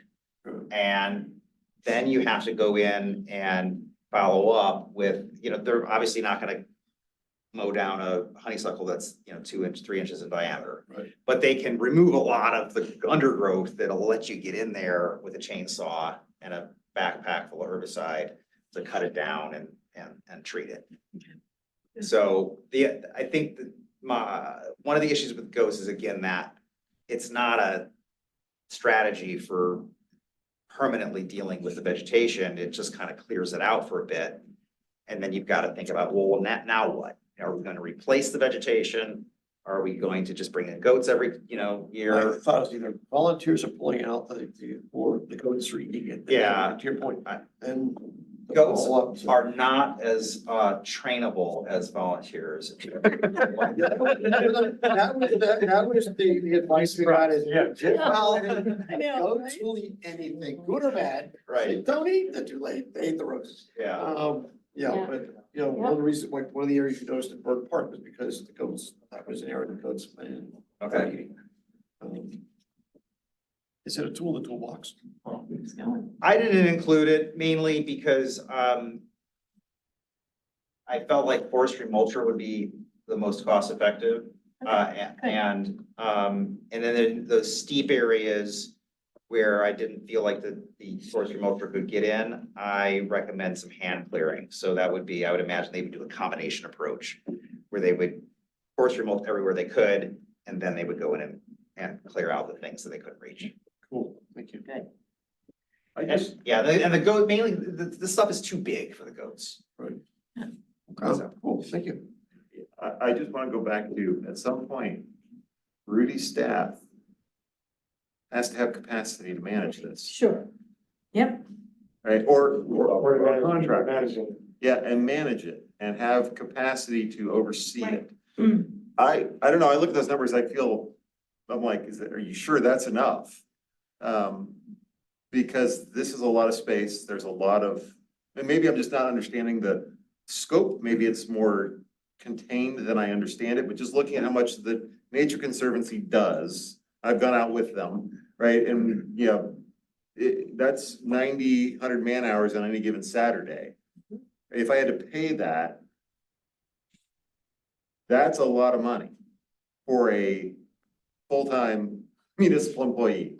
Speaker 4: And then you have to go in and follow up with, you know, they're obviously not gonna mow down a honeysuckle that's, you know, 3 inches in diameter.
Speaker 6: Right.
Speaker 4: But they can remove a lot of the undergrowth that'll let you get in there with a chainsaw and a backpack full of herbicide to cut it down and treat it. So I think that one of the issues with goats is again that it's not a strategy for permanently dealing with the vegetation, it just kind of clears it out for a bit. And then you've got to think about, well, now what? Are we going to replace the vegetation? Are we going to just bring in goats every,
Speaker 6: I
Speaker 4: year?
Speaker 6: thought it was either volunteers are pulling out or the goats are eating it.
Speaker 4: Yeah.
Speaker 6: To your point, and.
Speaker 4: Goats
Speaker 6: all up, so.
Speaker 4: are not as trainable as volunteers.
Speaker 6: That was the advice we got is. Well,
Speaker 1: I know,
Speaker 6: goats will eat anything, good or bad.
Speaker 4: Right,
Speaker 6: Don't eat the too late, they ate the roses.
Speaker 4: yeah.
Speaker 6: Yeah,
Speaker 8: Yeah.
Speaker 6: but, one of the reasons, like, one of the areas you noticed in Bird Park was because the goats, that was an area the goats and.
Speaker 4: Okay.
Speaker 6: Is it a tool in the toolbox?
Speaker 1: Keeps going.
Speaker 4: I didn't include it mainly because I felt like forestry mulcher would be the most cost effective. And then in those steep areas where I didn't feel like the forestry mulcher could get in, I recommend some hand clearing. So that would be, I would imagine they would do a combination approach where they would forestry mulch everywhere they could, and then they would go in and clear out the things that they couldn't reach.
Speaker 6: Cool, thank you.
Speaker 1: Good.
Speaker 7: I just,
Speaker 4: And the goat, mainly, the stuff is too big for the goats.
Speaker 6: Cool, thank you.
Speaker 7: I just want to go back to, at some point, Rudy's staff has to have capacity to manage this,
Speaker 1: Sure. Yep.
Speaker 7: right? Or contract. Yeah, and manage it and have capacity to oversee
Speaker 1: Right.
Speaker 7: it.
Speaker 1: Mm.
Speaker 7: I don't know, I look at those numbers, I'm like, are you sure that's enough? Because this is a lot of space, there's a lot of, and maybe I'm just not understanding the scope, maybe it's more contained than I understand it, but just looking at how much the Nature Conservancy does, I've gone out with them, right, and, that's 90, 100 man hours on any given Saturday. If I had to pay that, that's a lot of money for a full-time municipal employee.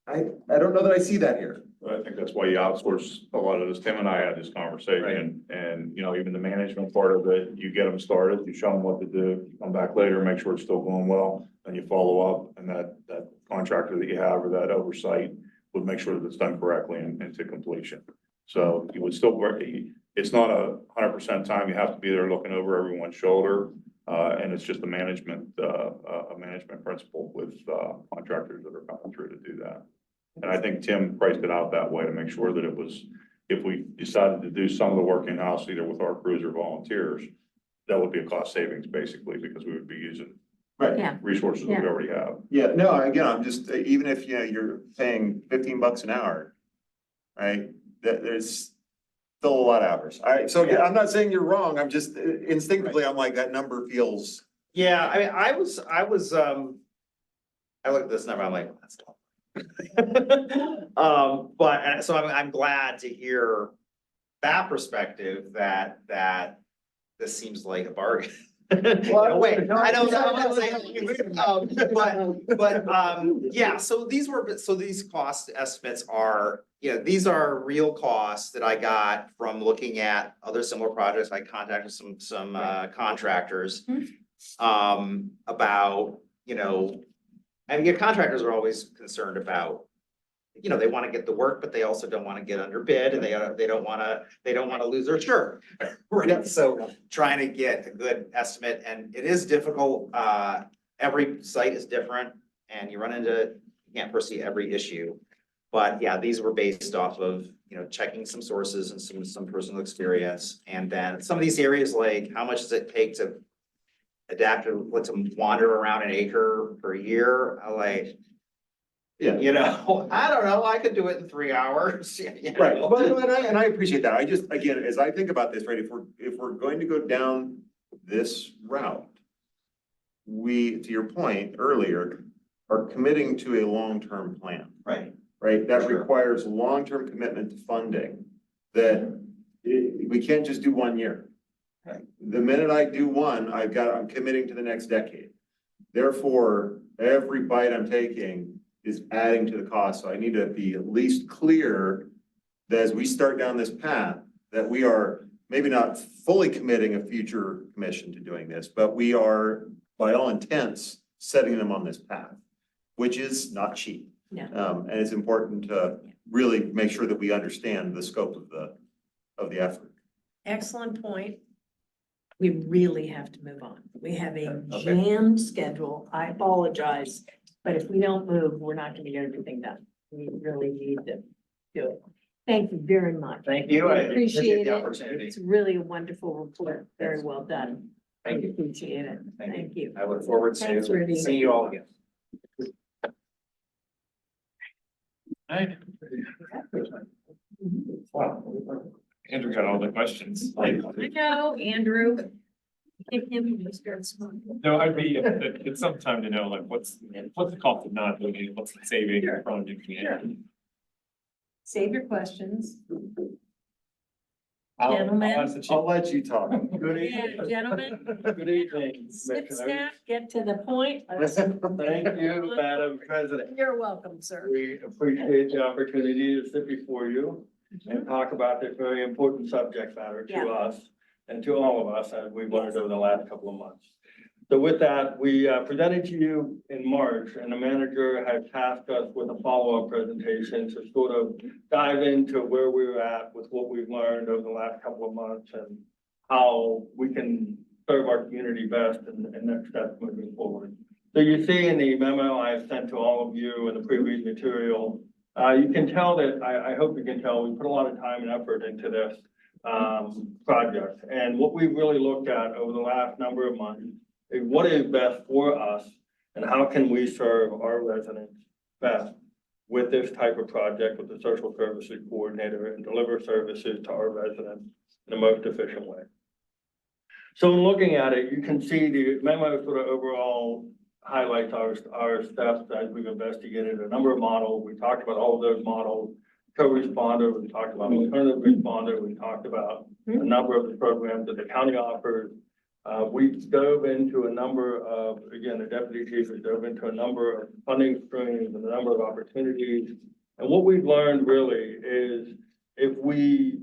Speaker 7: I don't know that I see that here.
Speaker 3: I think that's why you outsource a lot of this. Tim and I had this conversation and, even the management part of it, you get them started, you show them what to do, you come back later, make sure it's still going well, and you follow up, and that contractor that you have or that oversight would make sure that it's done correctly and to completion. So you would still work, it's not 100% time, you have to be there looking over everyone's shoulder. And it's just a management principle with contractors that are coming through to do that. And I think Tim priced it out that way to make sure that it was, if we decided to do some of the work in-house, either with our crews or volunteers, that would be a cost savings basically, because we would be using
Speaker 1: Yeah.
Speaker 3: resources that we already have.
Speaker 7: Yeah, no, again, I'm just, even if, you're paying $15 an hour, right, there's still a lot of hours. All right, so yeah, I'm not saying you're wrong, I'm just instinctively, I'm like, that number feels.
Speaker 4: Yeah, I mean, I looked at this number, I'm like, that's tough. But so I'm glad to hear that perspective that this seems like a bargain. Wait, I don't say, yeah, so these cost estimates are, these are real costs that I got from looking at other similar projects. I contacted some contractors. About, contractors are always concerned about, they want to get the work, but they also don't want to get underbid, and they don't want to lose their shirt. Right, so trying to get a good estimate, and it is difficult. Every site is different, and you can't foresee every issue. But yeah, these were based off of, checking some sources and some personal experience. And then some of these areas, like how much does it take to adapt to wander around an acre per year? I like,
Speaker 7: Yeah.
Speaker 4: I don't know, I could do it in 3 hours.
Speaker 7: Right, and I appreciate that, I just, again, as I think about this, right, if we're going to go down this route, we, to your point earlier, are committing to a long-term plan. Right, that
Speaker 4: Sure.
Speaker 7: requires long-term commitment to funding, that we can't just do 1 year.
Speaker 4: Right.
Speaker 7: The minute I do one, I'm committing to the next decade. Therefore, every bite I'm taking is adding to the cost, so I need to be at least clear that as we start down this path, that we are maybe not fully committing a future commission to doing this, but we are, by all intents, setting them on this path, which is not cheap.
Speaker 1: Yeah.
Speaker 7: And it's important to really make sure that we understand the scope of the effort.
Speaker 1: Excellent point. We really have to move on. We have a
Speaker 4: Okay.
Speaker 1: jammed schedule. I apologize. But if we don't move, we're not gonna get everything done. We really need to do it. Thank you very much.
Speaker 4: Thank you. I
Speaker 1: Appreciate
Speaker 4: the
Speaker 1: it.
Speaker 4: opportunity.
Speaker 1: It's really a wonderful report. Very well done.
Speaker 4: Thank you.
Speaker 1: Appreciate it.
Speaker 4: Thank you.
Speaker 1: Thank you.
Speaker 4: I look forward
Speaker 1: Thanks,
Speaker 4: to
Speaker 1: Rudy.
Speaker 4: seeing you all again.
Speaker 9: Wow. Andrew got all the questions.
Speaker 1: I know, Andrew. Kick him when he starts smoking.
Speaker 9: No, I'd be, it's some time to know, like, what's the cost of not doing it, what's the saving
Speaker 1: Sure.
Speaker 9: from doing it?
Speaker 1: Sure. Save your questions.
Speaker 9: I'll
Speaker 1: Gentlemen.
Speaker 9: ask the chief.
Speaker 7: I'll let you talk.
Speaker 1: Yeah, gentlemen,
Speaker 10: Good evening,
Speaker 1: snip,
Speaker 10: Commissioners.
Speaker 1: snap, get to the point.
Speaker 10: Thank you, Madam President.
Speaker 1: You're welcome, sir.
Speaker 10: We appreciate the opportunity to sit before you and talk about this very important subject matter
Speaker 1: Yeah.
Speaker 10: to us and to all of us as we've learned over the last couple of months. So with that, we presented to you in March, and the manager has tasked us with a follow-up presentation to sort of dive into where we're at with what we've learned over the last couple of months and how we can serve our community best and next steps moving forward. So you see in the memo I sent to all of you in the previous material, you can tell that, I hope you can tell, we put a lot of time and effort into this project. And what we've really looked at over the last number of months is what is best for us and how can we serve our residents best with this type of project with the social services coordinator and deliver services to our residents in the most efficient way. So in looking at it, you can see the memo sort of overall highlights our steps as we've investigated a number of models. We talked about all of those models, co-responder, we talked about alternative responder, we talked about a number of the programs that the county offers. We dove into a number of, again, the deputy chief has dove into a number of funding streams and a number of opportunities. And what we've learned really is if we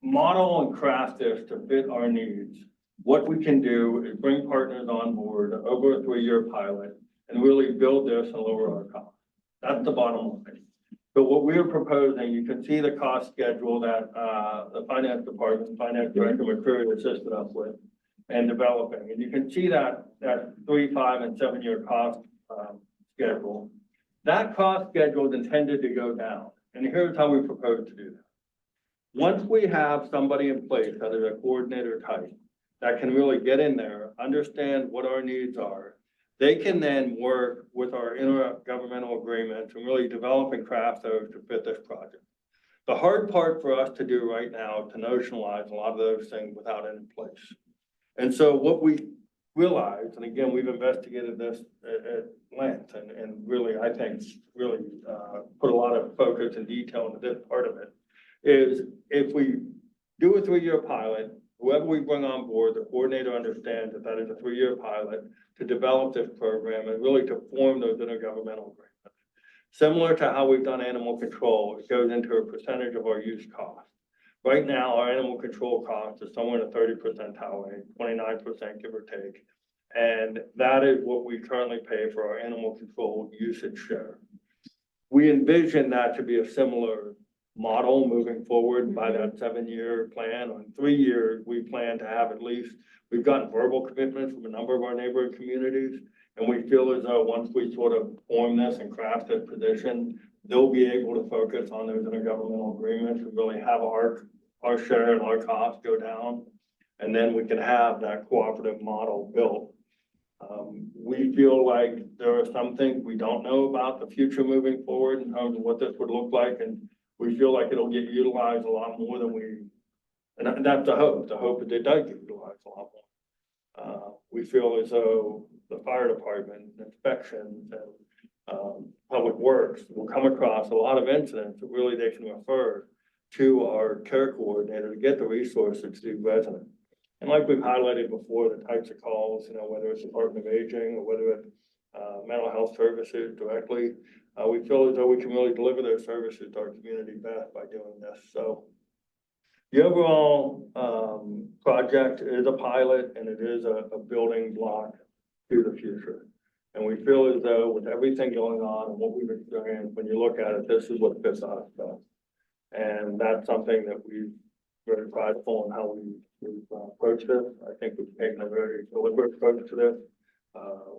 Speaker 10: model and craft this to fit our needs, what we can do is bring partners on board over a 3-year pilot and really build this and lower our costs. That's the bottom line. So what we're proposing, you can see the cost schedule that the finance department, finance director McCreary assisted us with and developing. And you can see that 3, 5, and 7-year cost schedule. That cost schedule is intended to go down. And here's how we propose to do that. Once we have somebody in place that is a coordinator type that can really get in there, understand what our needs are, they can then work with our intergovernmental agreements and really develop and craft those to fit this project. The hard part for us to do right now is to notionalize a lot of those things without it in place. And so what we realized, and again, we've investigated this at length and really, I think, really put a lot of focus and detail into this part of it, is if we do a 3-year pilot, whoever we bring on board, the coordinator understands that that is a 3-year pilot to develop this program and really to form those intergovernmental agreements. Similar to how we've done animal control, it goes into a percentage of our use cost. Right now, our animal control cost is somewhere in the 30 percentile range, 29% give or take. And that is what we currently pay for our animal control usage share. We envision that to be a similar model moving forward by that 7-year plan. On 3 years, we plan to have at least, we've gotten verbal commitments from a number of our neighboring communities. And we feel as though once we sort of form this and craft this position, they'll be able to focus on those intergovernmental agreements and really have our share and our costs go down. And then we can have that cooperative model built. We feel like there are some things we don't know about the future moving forward in terms of what this would look like. And we feel like it'll get utilized a lot more than and that's the hope. The hope is it does get utilized a lot more. We feel as though the fire department, inspections, and public works will come across a lot of incidents that really they can refer to our care coordinator to get the resources to residents. And like we've highlighted before, the types of calls, whether it's Department of Aging or whether it's mental health services directly, we feel as though we can really deliver those services to our community best by doing this. So the overall project is a pilot and it is a building block to the future. And we feel as though with everything going on and what we've experienced, when you look at it, this is what fits us best. And that's something that we've very prideful in how we've approached this. I think we've taken a very deliberate approach to this.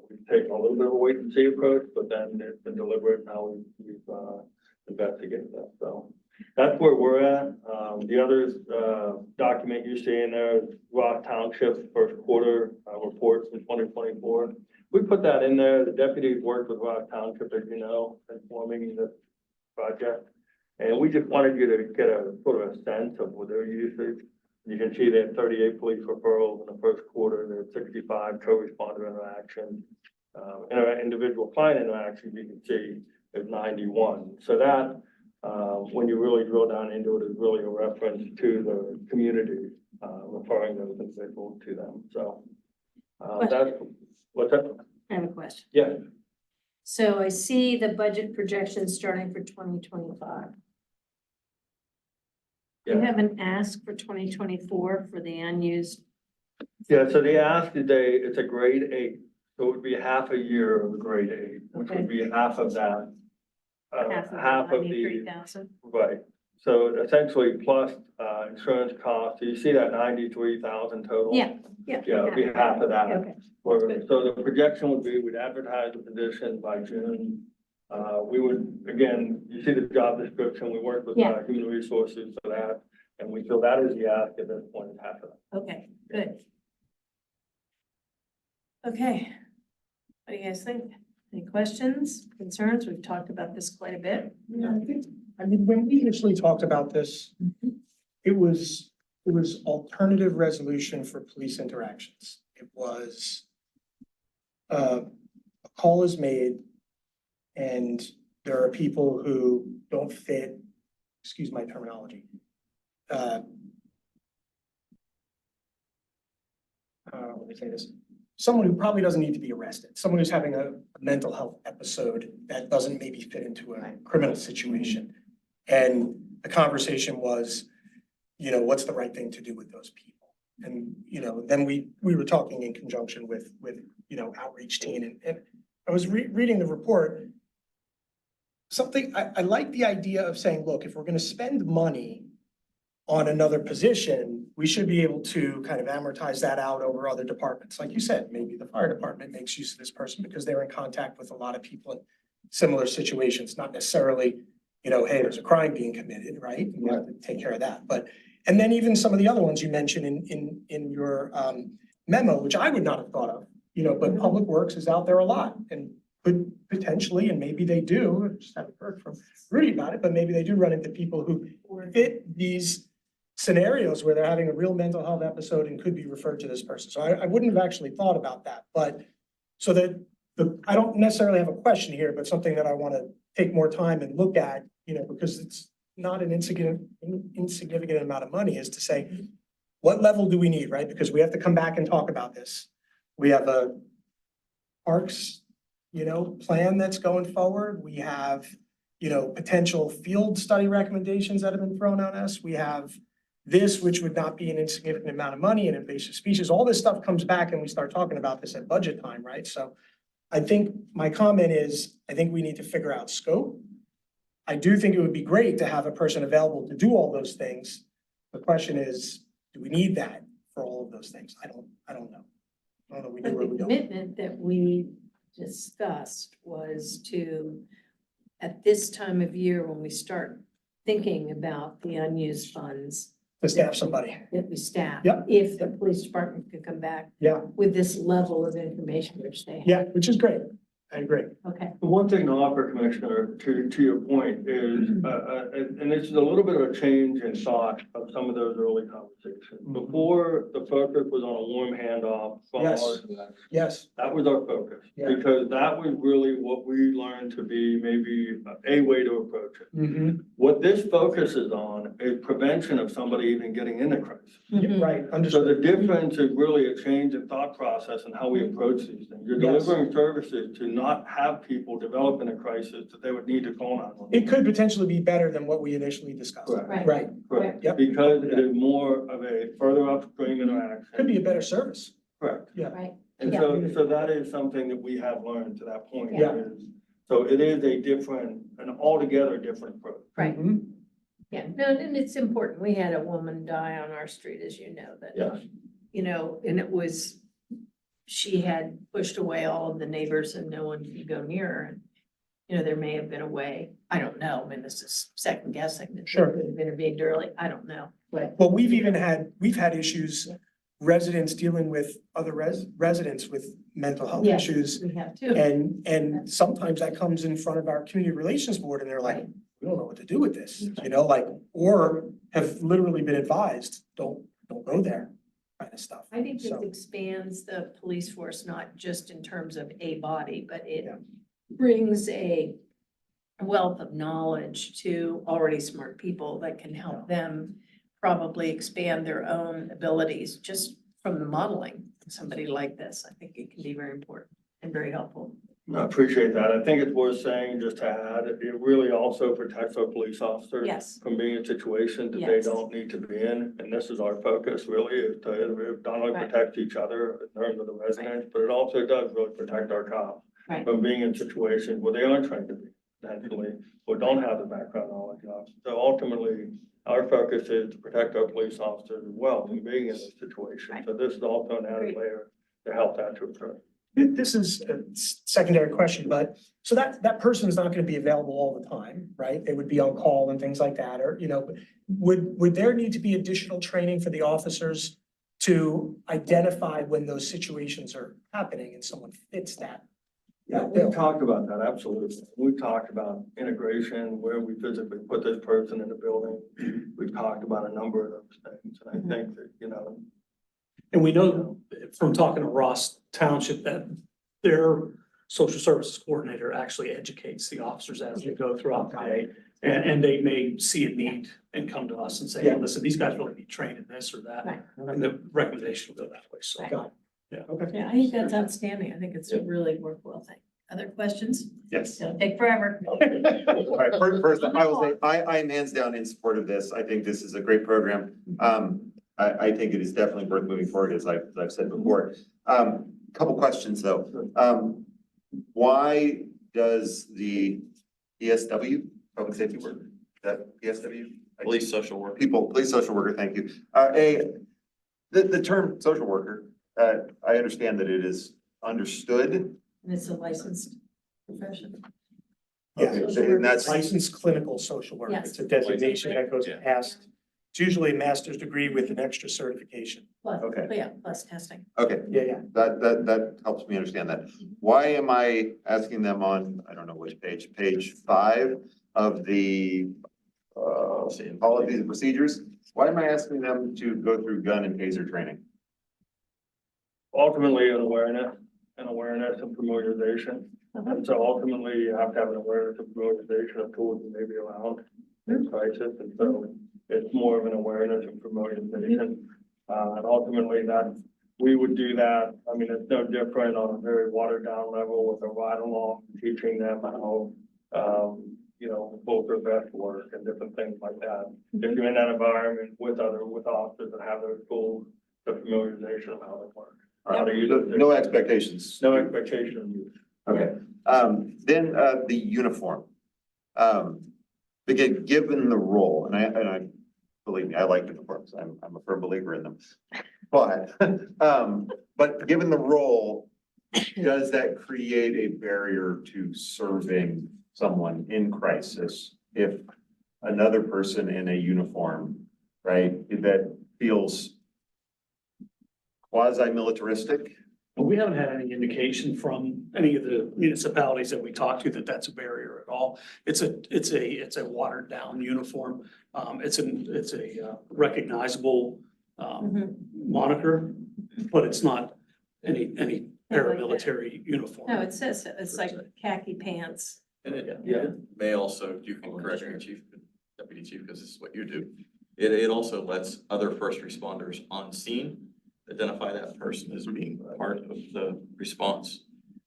Speaker 10: We've taken a little bit of a wait and see approach, but then it's been deliberate in how we've investigated that. So that's where we're at. The other document you see in there is Rock Township's first quarter reports in 2024. We put that in there. The deputies worked with Rock Township, as you know, in forming this project. And we just wanted you to get a sort of a sense of what their usage. You can see they had 38 police referrals in the first quarter, there were 65 co-responder interactions. In our individual client interactions, you can see there's 91. So that, when you really drill down into it, is really a reference to the community, referring those individuals to them. So that's, what's that?
Speaker 8: I have a question.
Speaker 10: Yeah.
Speaker 8: So I see the budget projections starting for 2025. You
Speaker 10: Yeah.
Speaker 8: haven't asked for 2024 for the unused.
Speaker 10: Yeah, so the ask today, it's a grade 8, so it would be half a year of a grade 8, which would be half of that. Half of the,
Speaker 8: 93,000.
Speaker 10: right, so essentially plus insurance costs, you see that 93,000 total?
Speaker 8: Yeah.
Speaker 10: Yeah, it'd be half of that.
Speaker 8: Okay.
Speaker 10: So the projection would be, we'd advertise the position by June. We would, again, you see the job description, we work with
Speaker 8: Yeah.
Speaker 10: human resources for that, and we feel that is the ask at this point, is half of that.
Speaker 8: Okay, good.
Speaker 1: Okay. What do you guys think? Any questions, concerns? We've talked about this quite a bit.
Speaker 5: Yeah, I mean, when we initially talked about this, it was alternative resolution for police interactions. It was a call is made and there are people who don't fit, excuse my terminology. Let me say this. Someone who probably doesn't need to be arrested, someone who's having a mental health episode that doesn't maybe fit into a criminal situation. And the conversation was, you know, what's the right thing to do with those people? And, you know, then we were talking in conjunction with, you know, outreach team and I was reading the report. Something, I like the idea of saying, look, if we're gonna spend money on another position, we should be able to kind of amortize that out over other departments. Like you said, maybe the fire department makes use of this person because they're in contact with a lot of people in similar situations, not necessarily, you know, hey, there's a crime being committed, right? And we have to take care of that. But, and then even some of the other ones you mentioned in your memo, which I would not have thought of, you know, but Public Works is out there a lot and could potentially, and maybe they do, I just haven't heard from Rudy about it, but maybe they do run into people who fit these scenarios where they're having a real mental health episode and could be referred to this person. So I wouldn't have actually thought about that, but so that I don't necessarily have a question here, but something that I want to take more time and look at, you know, because it's not an insignificant amount of money, is to say, what level do we need, right? Because we have to come back and talk about this. We have a parks, you know, plan that's going forward. We have, you know, potential field study recommendations that have been thrown on us. We have this, which would not be an insignificant amount of money, and invasive species. All this stuff comes back and we start talking about this at budget time, right? So I think my comment is, I think we need to figure out scope. I do think it would be great to have a person available to do all those things. The question is, do we need that for all of those things? I don't know. I don't know, we do
Speaker 1: But
Speaker 5: or
Speaker 1: the
Speaker 5: we don't.
Speaker 1: commitment that we discussed was to, at this time of year, when we start thinking about the unused funds,
Speaker 5: To staff somebody.
Speaker 1: that we staff.
Speaker 5: Yep.
Speaker 1: If the police department could come back
Speaker 5: Yeah,
Speaker 1: with this level of information, which they have.
Speaker 5: yeah, which is great. I agree.
Speaker 1: Okay.
Speaker 10: The one thing to offer, Commissioner, to your point is, and this is a little bit of a change in thought of some of those early conversations. Before, the focus was on a warm handoff from
Speaker 5: Yes.
Speaker 10: ours and that.
Speaker 5: Yes,
Speaker 10: That was our focus,
Speaker 5: Yeah.
Speaker 10: because that was really what we learned to be maybe a way to approach it.
Speaker 5: mm-hmm,
Speaker 10: What this focuses on is prevention of somebody even getting in a crisis.
Speaker 1: Mhm.
Speaker 5: right,
Speaker 10: So
Speaker 5: understood.
Speaker 10: the difference is really a change in thought process and how we approach these things. You're
Speaker 5: Yes.
Speaker 10: delivering services to not have people develop in a crisis that they would need to call on.
Speaker 5: It could potentially be better than what we initially discussed.
Speaker 10: Correct.
Speaker 1: Right.
Speaker 5: Right,
Speaker 10: Correct,
Speaker 5: Yep.
Speaker 10: because it is more of a further upstream interaction.
Speaker 5: could be a better service.
Speaker 10: Correct.
Speaker 5: Yeah.
Speaker 1: Right.
Speaker 10: And so that is something that we have learned to that point.
Speaker 5: Yeah.
Speaker 10: So it is a different, an altogether different approach.
Speaker 1: Right,
Speaker 5: Mhm.
Speaker 1: yeah, no, and it's important. We had a woman die on our street, as you know, that.
Speaker 10: Yes.
Speaker 1: You know, and it was, she had pushed away all of the neighbors and no one could go near her. And, you know, there may have been a way, I don't know, I mean, this is second guessing. That they
Speaker 5: Sure.
Speaker 1: could have intervened early, I don't know, but.
Speaker 5: Well, we've had issues, residents dealing with other residents with mental health
Speaker 1: Yes.
Speaker 5: issues.
Speaker 1: We have to.
Speaker 5: And sometimes that comes in front of our community relations board and they're like, we don't know what to do with this, you know, like, or have literally been advised, don't go there, kind of stuff.
Speaker 1: I think this
Speaker 5: So,
Speaker 1: expands the police force, not just in terms of a body, but it
Speaker 5: Yeah.
Speaker 1: brings a wealth of knowledge to already smart people that can help them probably expand their own abilities just from the modeling of somebody like this. I think it can be very important and very helpful.
Speaker 10: I appreciate that. I think it's worth saying, just to add, it really also protects our police officers
Speaker 1: Yes.
Speaker 10: from being in situations that they
Speaker 1: Yes.
Speaker 10: don't need to be in. And this is our focus really, is to not only
Speaker 1: Right.
Speaker 10: protect each other in terms of the residents, but it also does really protect our cops
Speaker 1: Right.
Speaker 10: from being in situations where they aren't trained to be, potentially, or don't have the background knowledge of. So ultimately, our focus is to protect our police officers as well from being in this situation.
Speaker 1: Right.
Speaker 10: So this is also an added
Speaker 1: Agreed.
Speaker 10: layer to help that to occur.
Speaker 5: this is a secondary question, but, so that person is not gonna be available all the time, right? They would be on call and things like that, or, you know, would there need to be additional training for the officers to identify when those situations are happening and someone fits that?
Speaker 10: Yeah,
Speaker 5: that
Speaker 10: we've
Speaker 5: bill?
Speaker 10: talked about that, absolutely. We've talked about integration, where we physically put this person in the building. We've talked about a number of those things, and I think that, you know.
Speaker 11: And we know from talking to Ross Township that their social services coordinator actually educates the officers as they go throughout the day. And they may see a need and come to us and say,
Speaker 5: Yeah.
Speaker 11: hey, listen, these guys really need training in this or that.
Speaker 1: Right.
Speaker 11: And the recommendation will go that way, so.
Speaker 1: Right.
Speaker 5: Got
Speaker 11: Yeah.
Speaker 5: Okay.
Speaker 1: Yeah, I think that's outstanding. I think it's a really worthwhile thing. Other questions?
Speaker 7: Yes.
Speaker 1: Don't take forever.
Speaker 7: All right, first, I will say, I am hands down in support of this. I think this is a great program. I think it is definitely worth moving forward, as I've said before. Couple questions, though. Why does the PSW, public safety worker, that PSW?
Speaker 2: Police social work.
Speaker 7: Police social worker, thank you. The term social worker, I understand that it is understood.
Speaker 1: And it's a licensed profession.
Speaker 5: Yeah,
Speaker 7: Okay, and that's,
Speaker 5: licensed clinical social worker.
Speaker 1: Yes.
Speaker 5: It's a designation that goes
Speaker 2: Yeah.
Speaker 5: past, it's usually a master's degree with an extra certification.
Speaker 1: Plus,
Speaker 7: Okay.
Speaker 1: yeah, plus testing.
Speaker 7: okay,
Speaker 5: Yeah.
Speaker 7: that helps me understand that. Why am I asking them on, I don't know which page 5 of the policies and procedures? Why am I asking them to go through gun and taser training?
Speaker 10: Ultimately, an awareness and familiarization. And so ultimately, you have to have an awareness and familiarization of tools that may be around in crisis. And so it's more of an awareness and familiarization. And ultimately that, we would do that. I mean, it's no different on a very watered down level with a ride along, teaching them how, you know, bulletproof vest work and different things like that. If you're in that environment with officers that have those tools, the familiarization of how they work. How to use it.
Speaker 7: No expectations.
Speaker 10: No expectation of use.
Speaker 7: Okay, then, the uniform. Again, given the role, and I, believe me, I like uniforms, I'm a firm believer in them. But given the role, does that create a barrier to serving someone in crisis? If another person in a uniform, right, that feels quasi-militaristic?
Speaker 11: But we haven't had any indication from any of the municipalities that we talked to that that's a barrier at all. It's a watered down uniform. It's a recognizable moniker, but it's not any paramilitary uniform.
Speaker 1: No, it says, it's like khaki pants.
Speaker 2: And it
Speaker 10: Yeah.
Speaker 2: may also, you can correct me, Chief, Deputy Chief, because this is what you do. It also lets other first responders on scene identify that person as being part of the response.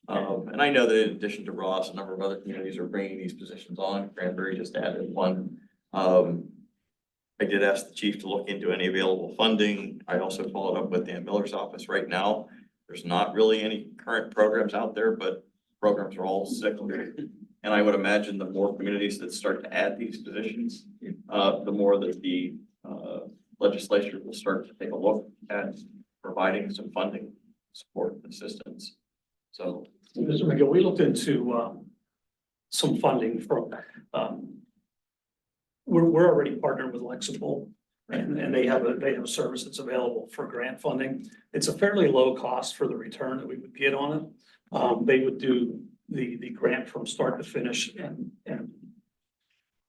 Speaker 2: And I know that in addition to Ross, a number of other communities are bringing these positions on. Cranberry just added one. I did ask the chief to look into any available funding. I also followed up with Dan Miller's office right now. There's not really any current programs out there, but programs are all cyclical. And I would imagine the more communities that start to add these positions, the more that the legislature will start to take a look at providing some funding, support, assistance. So
Speaker 11: Mr. McGill, we looked into some funding from, we're already partnered with Lexipol. And they have a service that's available for grant funding. It's a fairly low cost for the return that we would get on it. They would do the grant from start to finish and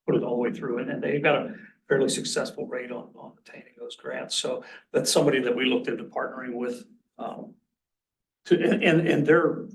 Speaker 11: put it all the way through it. And they've got a fairly successful rate on obtaining those grants. So that's somebody that we looked into partnering with. And they're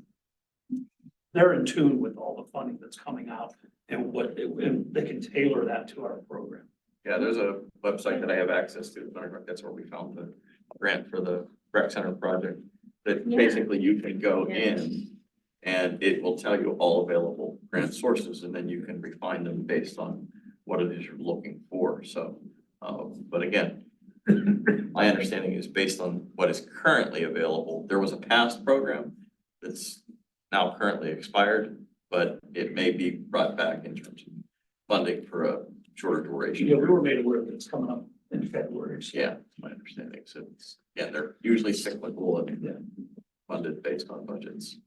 Speaker 11: in tune with all the funding that's coming out and and they can tailor that to our program.
Speaker 2: yeah, there's a website that I have access to. That's where we found the grant for the rec center project. That
Speaker 8: Yeah.
Speaker 2: basically you can go
Speaker 8: Yeah.
Speaker 2: in and it will tell you all available grant sources and then you can refine them based on what it is you're looking for. So, but again, my understanding is based on what is currently available. There was a past program that's now currently expired, but it may be brought back in terms of funding for a shorter duration.
Speaker 11: Yeah, we were made aware that it's coming up in February. So.
Speaker 2: Yeah, my understanding. So it's, yeah, they're usually cyclical
Speaker 11: Yeah.
Speaker 2: and funded based on budgets.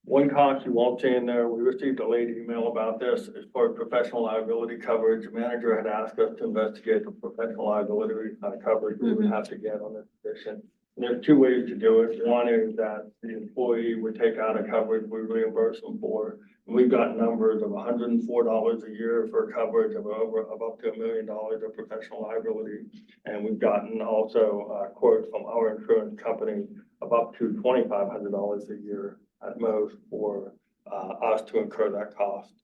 Speaker 10: One cost you won't see in there, we received a late email about this, as far as professional liability coverage. The manager had asked us to investigate the professional liability coverage we would have to get on this position. And there's two ways to do it. One is that the employee would take out a coverage we reimburse them for. And we've got numbers of $104 a year for coverage of up to $1 million of professional liability. And we've gotten also quotes from our insurance company of up to $2,500 a year at most for us to incur that cost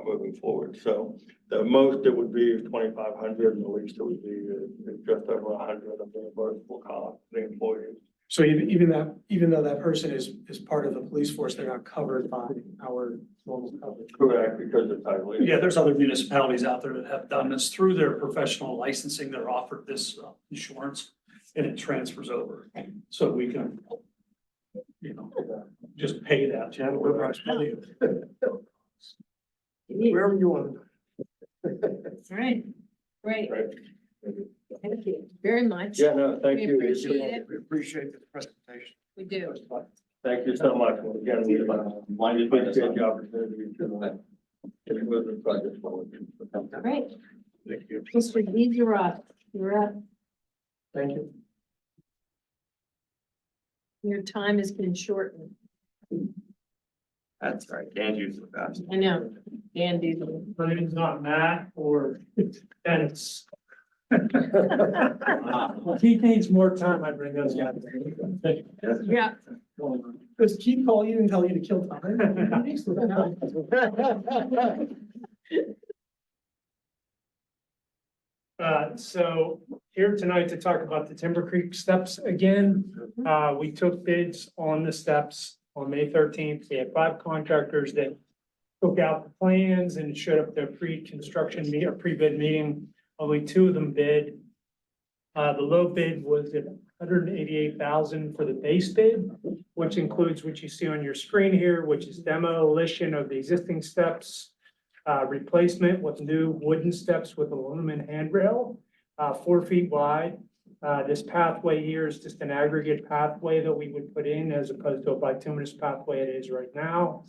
Speaker 10: moving forward. So the most it would be is 2,500, and the least it would be is just over 100 of reimbursable cost for the employees.
Speaker 5: So even though that person is part of the police force, they're not covered by our normal coverage.
Speaker 10: Correct, because it's title.
Speaker 11: Yeah, there's other municipalities out there that have done this through their professional licensing. They're offered this insurance and it transfers over. So we can, just pay that.
Speaker 6: Wherever you want.
Speaker 8: All right, great.
Speaker 10: Right.
Speaker 8: Thank you very much.
Speaker 10: Yeah, no, thank
Speaker 8: We
Speaker 10: you.
Speaker 8: appreciate it.
Speaker 6: We appreciate the presentation.
Speaker 8: We do.
Speaker 10: Thank you so much. And again, we appreciate the opportunity to move the project forward.
Speaker 8: Great.
Speaker 2: Thank you.
Speaker 8: Mr. Dees, you're up. You're up.
Speaker 5: Thank you.
Speaker 8: Your time has been shortened.
Speaker 2: That's right. Can't use the fast.
Speaker 8: I know. Dan Diesel.
Speaker 5: My name's not Matt or Dennis. If he needs more time, I bring those guys.
Speaker 8: Yeah.
Speaker 5: Does Keith call you and tell you to kill time? So here tonight to talk about the Timber Creek steps again. We took bids on the steps on May 13th. We had 5 contractors that took out the plans and showed up their pre-construction meet or pre-bid meeting. Only 2 of them bid. The low bid was at $188,000 for the base bid, which includes what you see on your screen here, which is demolition of the existing steps, replacement with new wooden steps with aluminum handrail, 4 feet wide. This pathway here is just an aggregate pathway that we would put in as opposed to a bituminous pathway it is right now.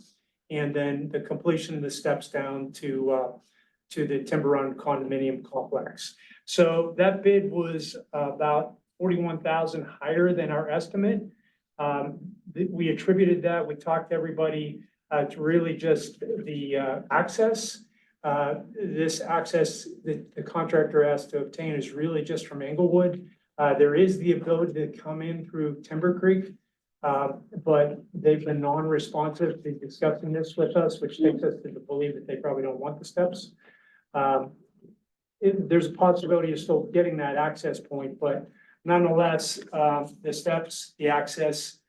Speaker 5: And then the completion of the steps down to the Timber Run condominium complex. So that bid was about 41,000 higher than our estimate. We attributed that, we talked to everybody to really just the access. This access that the contractor asked to obtain is really just from Englewood. There is the ability to come in through Timber Creek, but they've been non-responsive to discussing this with us, which takes us to believe that they probably don't want the steps. There's a possibility of still getting that access point, but nonetheless, the steps, the access,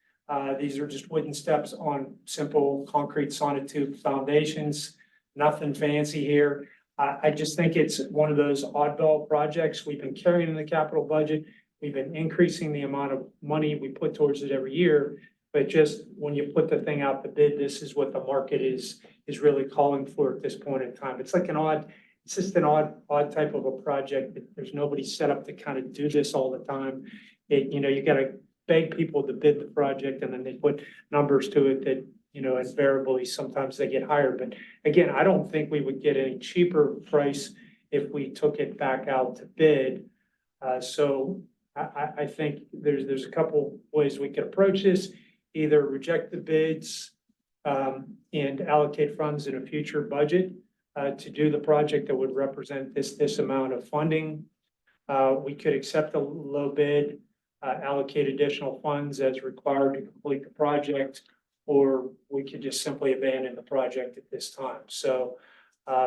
Speaker 5: these are just wooden steps on simple concrete sonotube foundations, nothing fancy here. I just think it's one of those oddball projects we've been carrying in the capital budget.
Speaker 12: We've been increasing the amount of money we put towards it every year. But just when you put the thing out the bid, this is what the market is really calling for at this point in time. It's like it's just an odd type of a project. There's nobody set up to kind of do this all the time. You gotta beg people to bid the project and then they put numbers to it that, invariably, sometimes they get higher. But again, I don't think we would get any cheaper price if we took it back out to bid. So I think there's a couple ways we could approach this. Either reject the bids and allocate funds in a future budget to do the project that would represent this amount of funding. We could accept a low bid, allocate additional funds as required to complete the project, or we could just simply abandon the project at this time. So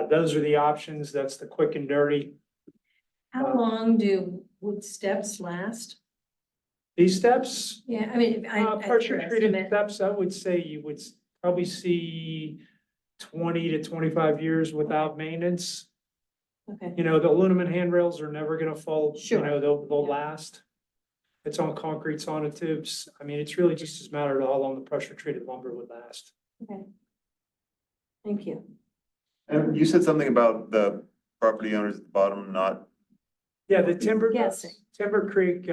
Speaker 12: those are the options. That's the quick and dirty.
Speaker 8: How long would steps last?
Speaker 12: These steps,
Speaker 8: Yeah, I mean,
Speaker 12: pressure treated
Speaker 8: estimate.
Speaker 12: steps, I would say you would probably see 20 to 25 years without maintenance.
Speaker 8: Okay,
Speaker 12: The aluminum handrails are never gonna fall,
Speaker 8: Sure.
Speaker 12: they'll
Speaker 8: Yeah.
Speaker 12: last. It's on concrete sonotubes. I mean, it's really just as a matter of how long the pressure treated lumber would last.
Speaker 8: okay. Thank you.
Speaker 7: And you said something about the property owners at the bottom not,
Speaker 12: Yeah, the
Speaker 8: Guessing.
Speaker 12: Timber Creek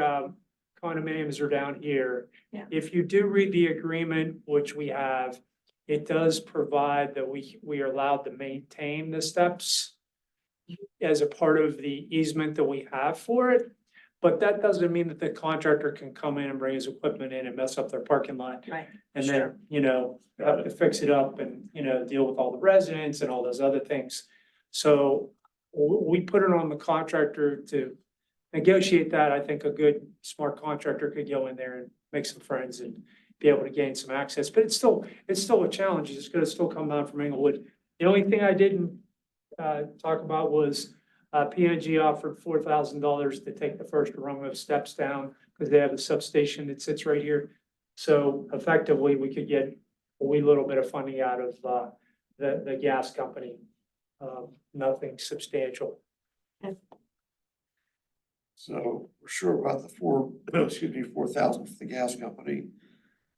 Speaker 12: condominiums are down here.
Speaker 8: Yeah.
Speaker 12: If you do read the agreement, which we have, it does provide that we are allowed to maintain the steps as a part of the easement that we have for it. But that doesn't mean that the contractor can come in and bring his equipment in and mess up their parking lot.
Speaker 8: Right.
Speaker 12: And then, have to fix it up and, deal with all the residents and all those other things. So we put it on the contractor to negotiate that. I think a good, smart contractor could go in there and make some friends and be able to gain some access. But it's still a challenge. It's gonna still come down from Englewood. The only thing I didn't talk about was PNG offered $4,000 to take the first rung of steps down because they have a substation that sits right here. So effectively, we could get a wee little bit of funding out of the gas company. Nothing substantial.
Speaker 6: So we're sure about the 4,000 for the gas company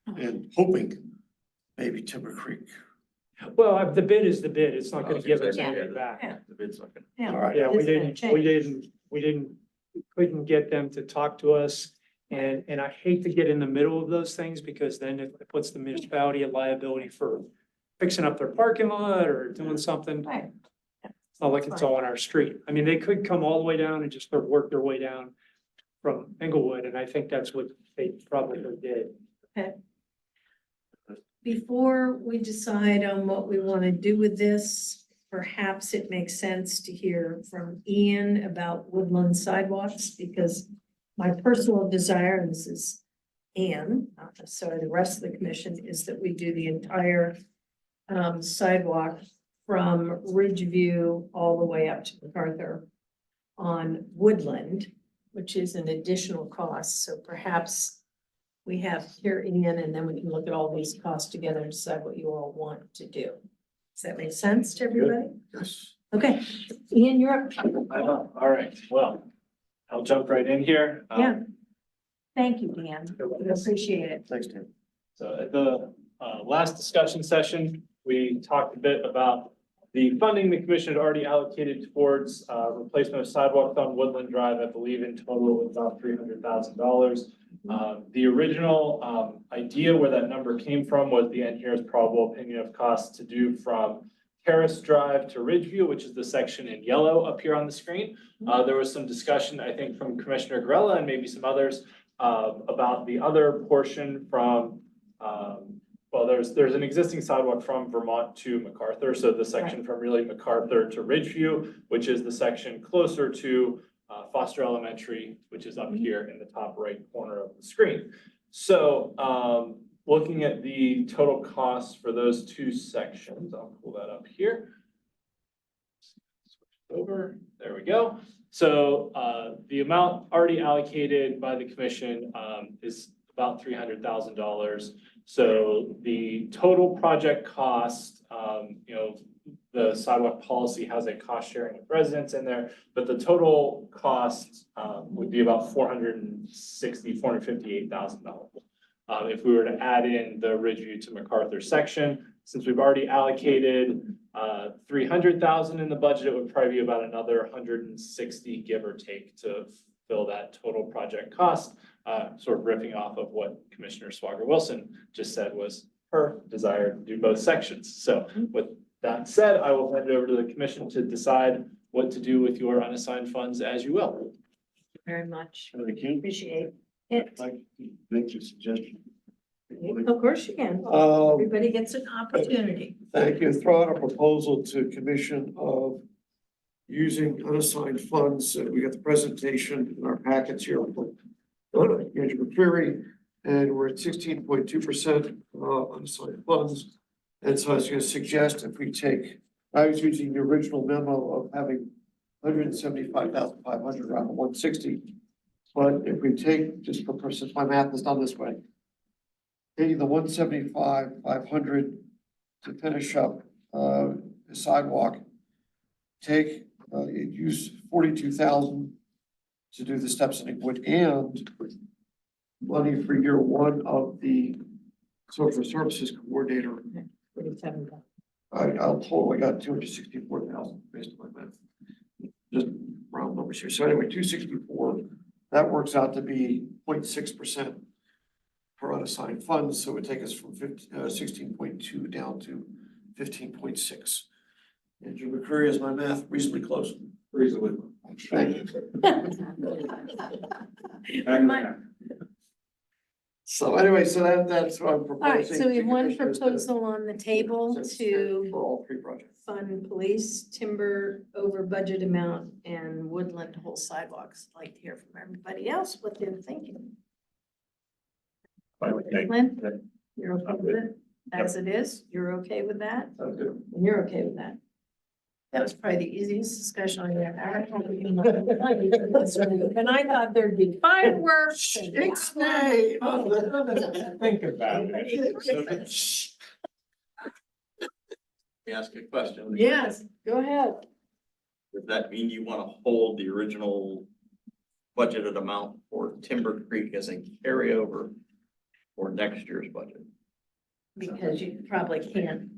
Speaker 6: and hoping maybe Timber Creek.
Speaker 12: Well, the bid is the bid. It's not
Speaker 2: I
Speaker 12: gonna
Speaker 2: was
Speaker 12: give
Speaker 2: gonna
Speaker 12: us
Speaker 2: say,
Speaker 12: anything
Speaker 2: yeah,
Speaker 12: back.
Speaker 8: Yeah.
Speaker 2: The bid's not gonna.
Speaker 8: Yeah.
Speaker 6: All right.
Speaker 12: Yeah,
Speaker 8: It's gonna
Speaker 12: couldn't get them to talk to us. And I hate to get in the middle of those things because then it puts the municipality at liability for fixing up their parking lot or doing something.
Speaker 8: Right.
Speaker 12: It's not like it's all on our street. I mean, they could come all the way down and just sort of work their way down from Englewood, and I think that's what they probably did.
Speaker 1: Before we decide on what we want to do with this, perhaps it makes sense to hear from Ian about woodland sidewalks, because my personal desire, and this is Ian, not necessarily the rest of the commission, is that we do the entire sidewalk from Ridgeview all the way up to MacArthur on Woodland, which is an additional cost. So perhaps we have here Ian, and then we can look at all these costs together and decide what you all want to do. Does that make sense to everybody?
Speaker 6: Yes.
Speaker 1: Okay, Ian, you're up.
Speaker 9: All right, well, I'll jump right in here.
Speaker 1: Yeah. Thank you, Dan. I appreciate it.
Speaker 6: Thanks, Dan.
Speaker 9: So at the last discussion session, we talked a bit about the funding the commission had already allocated towards replacement of sidewalks on Woodland Drive. I believe in total it was about $300,000. The original idea where that number came from was the engineer's probable opinion of costs to do from Terrace Drive to Ridgeview, which is the section in yellow up here on the screen. There was some discussion, I think, from Commissioner Grella and maybe some others about the other portion from, well, there's an existing sidewalk from Vermont to MacArthur. So the section from really MacArthur to Ridgeview, which is the section closer to Foster Elementary, which is up here in the top right corner of the screen. So looking at the total costs for those two sections, I'll pull that up here. Switch over, there we go. So the amount already allocated by the commission is about $300,000. So the total project cost, the sidewalk policy has a cost sharing with residents in there, but the total cost would be about $458,000. If we were to add in the Ridgeview to MacArthur section, since we've already allocated 300,000 in the budget, it would probably be about another 160, give or take, to fill that total project cost. Sort of riffing off of what Commissioner Swager Wilson just said was her desire to do both sections. So with that said, I will hand it over to the commission to decide what to do with your unassigned funds as you will.
Speaker 8: Very much.
Speaker 6: Thank you.
Speaker 8: Appreciate it.
Speaker 6: Like, make a suggestion.
Speaker 8: Of course you can.
Speaker 6: Um,
Speaker 8: Everybody gets an opportunity.
Speaker 6: Thank you. Throw out a proposal to commission of using unassigned funds. We got the presentation in our packets here. Andrew McCreary, and we're at 16.2% unassigned funds. And so I was gonna suggest if we take, I was using the original memo of having 175,500 around the 160. But if we take, just for since my math is done this way, taking the 175,500 to finish up the sidewalk, take use 42,000 to do the steps in Wood and money for year one of the social services coordinator.
Speaker 8: 47.
Speaker 6: I'll total, I got 264,000 based on my math. Just round numbers here. So anyway, 264, that works out to be 0.6% for unassigned funds. So it would take us from 16.2 down to 15.6. Andrew McCreary, is my math reasonably close?
Speaker 10: Reasonably.
Speaker 6: Thank you. So anyway, so that's what I'm proposing.
Speaker 8: All right, so we have
Speaker 6: to
Speaker 8: one
Speaker 6: commissioners to-
Speaker 8: proposal on the table to
Speaker 6: For all three projects.
Speaker 8: fund police, timber over budget amount, and woodland whole sidewalks. I'd like to hear from everybody else what they're thinking. Lynn, you're okay with it? As it is, you're okay with that?
Speaker 6: Sounds good.
Speaker 8: And you're okay with that?
Speaker 1: That was probably the easiest discussion I ever had. And I thought there'd be fireworks. and-
Speaker 6: Ixnay.
Speaker 10: Think about it.
Speaker 2: Let me ask you a question.
Speaker 1: Yes, go ahead.
Speaker 2: Does that mean you want to hold the original budgeted amount for Timber Creek as a carryover for next year's budget?
Speaker 1: Because you probably can't.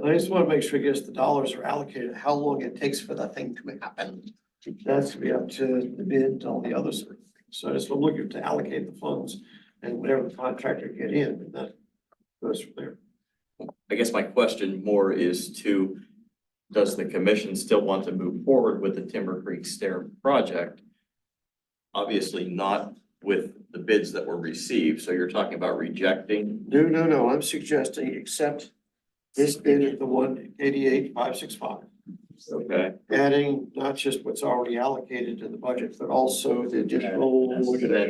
Speaker 6: I just want to make sure, I guess, the dollars are allocated, how long it takes for that thing to happen. That's to be up to the bid and all the other sort of things. So I just want to look to allocate the funds and whatever the contractor get in, and that goes from there.
Speaker 2: I guess my question more is to, does the commission still want to move forward with the Timber Creek Stair project? Obviously not with the bids that were received, so you're talking about rejecting.
Speaker 6: No, I'm suggesting accept this bid at the 188,565.
Speaker 2: Okay.
Speaker 6: Adding not just what's already allocated to the budget, but also the additional.
Speaker 2: Then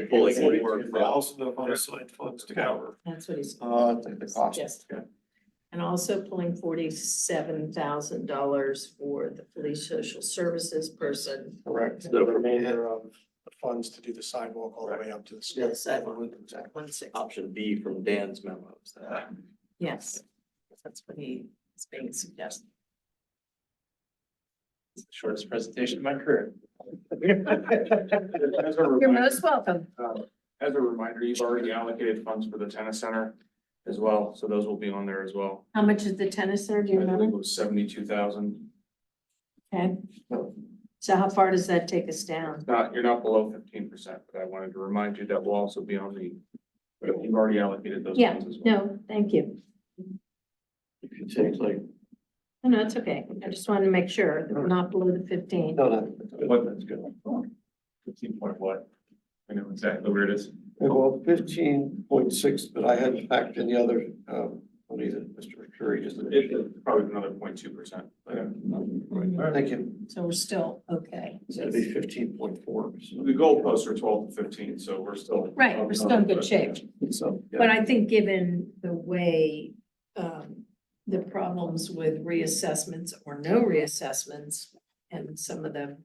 Speaker 2: pulling forward from-
Speaker 6: 42,000 of unassigned funds to cover,
Speaker 8: That's what he's.
Speaker 6: the cost.
Speaker 8: suggesting. And also pulling $47,000 for the police social services person.
Speaker 6: Correct.
Speaker 5: The remainder of the funds to do the sidewalk all the way up to the school.
Speaker 6: Yes, that one, exactly.
Speaker 8: 160.
Speaker 2: Option B from Dan's memos.
Speaker 8: Yes.
Speaker 1: That's what he is being suggested.
Speaker 9: It's the shortest presentation of my career.
Speaker 1: You're most welcome.
Speaker 13: As a reminder, you've already allocated funds for the tennis center as well, so those will be on there as well.
Speaker 8: How much is the tennis center? Do
Speaker 13: I
Speaker 8: you
Speaker 13: believe
Speaker 8: remember?
Speaker 13: it was 72,000.
Speaker 8: Okay. So how far does that take us down?
Speaker 13: You're not below 15%, but I wanted to remind you that will also be on the, you've already allocated those
Speaker 8: Yeah,
Speaker 13: funds as well.
Speaker 8: no, thank you.
Speaker 6: If you take like,
Speaker 8: No, it's okay. I just wanted to make sure that we're not below the 15.
Speaker 6: no,
Speaker 13: That's good. 15 point what? I know exactly where it is.
Speaker 6: well, 15.6, but I hadn't factored in the other, money that Mr. Curry just.
Speaker 13: It's probably another 0.2%.
Speaker 6: Thank you.
Speaker 1: So we're still okay.
Speaker 6: So it'd be 15.4.
Speaker 13: The goalposts are 12 to 15, so we're still.
Speaker 1: Right, we're still in good shape.
Speaker 6: So, yeah.
Speaker 1: But I think given the way, the problems with reassessments or no reassessments and some of the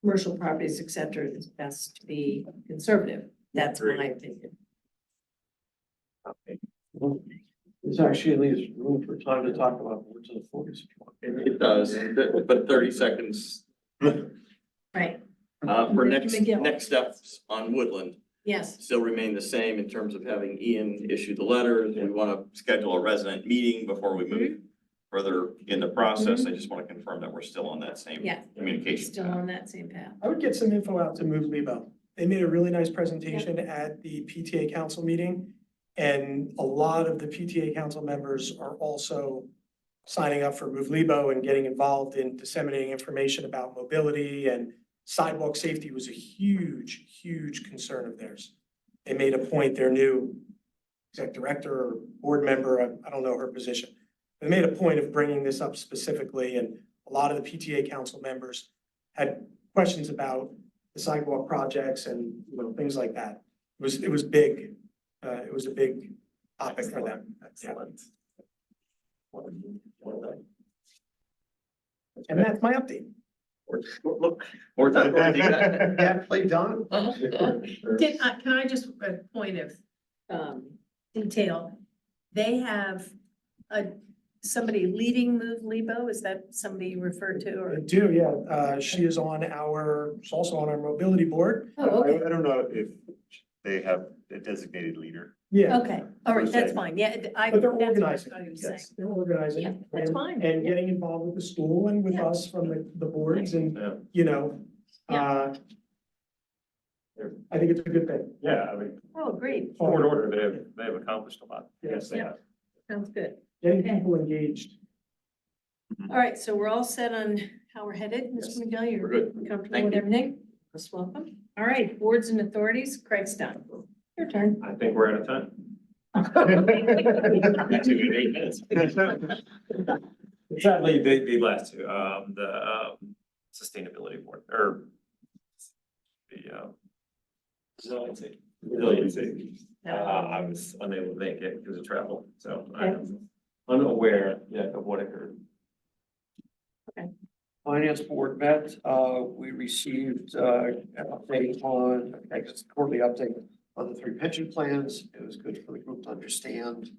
Speaker 1: commercial properties, et cetera, it's best to be conservative. That's my opinion.
Speaker 6: This actually leaves room for time to talk about words of the forties.
Speaker 2: It does, but 30 seconds,
Speaker 1: Right,
Speaker 2: for next,
Speaker 1: McGill.
Speaker 2: next steps on Woodland.
Speaker 1: yes,
Speaker 2: Still remain the same in terms of having Ian issue the letters. We want to schedule a resident meeting before we move further in the process. I just want to confirm that we're still on that same
Speaker 1: yeah,
Speaker 2: communication
Speaker 1: still
Speaker 2: path.
Speaker 1: on that same path.
Speaker 5: I would get some info out to Move Lebo. They made a really nice presentation at the PTA council meeting. And a lot of the PTA council members are also signing up for Move Lebo and getting involved in disseminating information about mobility, and sidewalk safety was a huge, huge concern of theirs. They made a point, their new exec director or board member, I don't know her position. They made a point of bringing this up specifically, and a lot of the PTA council members had questions about the sidewalk projects and, you know, things like that. It was big. It was a big topic for them.
Speaker 2: Excellent.
Speaker 5: And that's my update.
Speaker 2: More time.
Speaker 6: Yeah, play Don.
Speaker 1: Can I just, a point of, detail, they have somebody leading Move Lebo, is that somebody you referred to,
Speaker 5: I
Speaker 1: or?
Speaker 5: do, yeah. She's also on our mobility board.
Speaker 1: Oh, okay,
Speaker 7: I don't know if they have a designated leader.
Speaker 5: Yeah,
Speaker 1: okay, all right, that's fine, yeah,
Speaker 5: but they're
Speaker 1: that's what
Speaker 5: organizing.
Speaker 1: I was saying.
Speaker 5: Yes, they're organizing.
Speaker 1: Yeah, that's
Speaker 5: and-
Speaker 1: fine.
Speaker 5: And getting involved with the school and with
Speaker 1: Yeah.
Speaker 5: us from the boards and,
Speaker 10: Yeah.
Speaker 5: you know, I think it's a good thing.
Speaker 10: Yeah, I mean,
Speaker 1: Oh, great,
Speaker 10: forward order, they have accomplished a lot.
Speaker 5: Yes,
Speaker 10: they
Speaker 1: Yeah.
Speaker 10: have.
Speaker 1: sounds good.
Speaker 5: Getting
Speaker 1: Okay.
Speaker 5: people engaged.
Speaker 1: All right, so we're all set on how we're headed, Mr. McGill, you're
Speaker 2: We're good.
Speaker 1: comfortable
Speaker 2: Thank
Speaker 1: with
Speaker 2: you.
Speaker 1: everything? Most welcome. All right, boards and authorities, Craig's done. Your turn.
Speaker 10: I think we're out of time.
Speaker 2: Actually, we have 8 minutes.
Speaker 14: Sadly, the last two, the sustainability board, or the resiliency. I was unable to make it because of travel, so I'm unaware yet of what occurred.
Speaker 6: Finance board met, we received, an update on, I guess, quarterly update on the 3 pension plans. It was good for the group to understand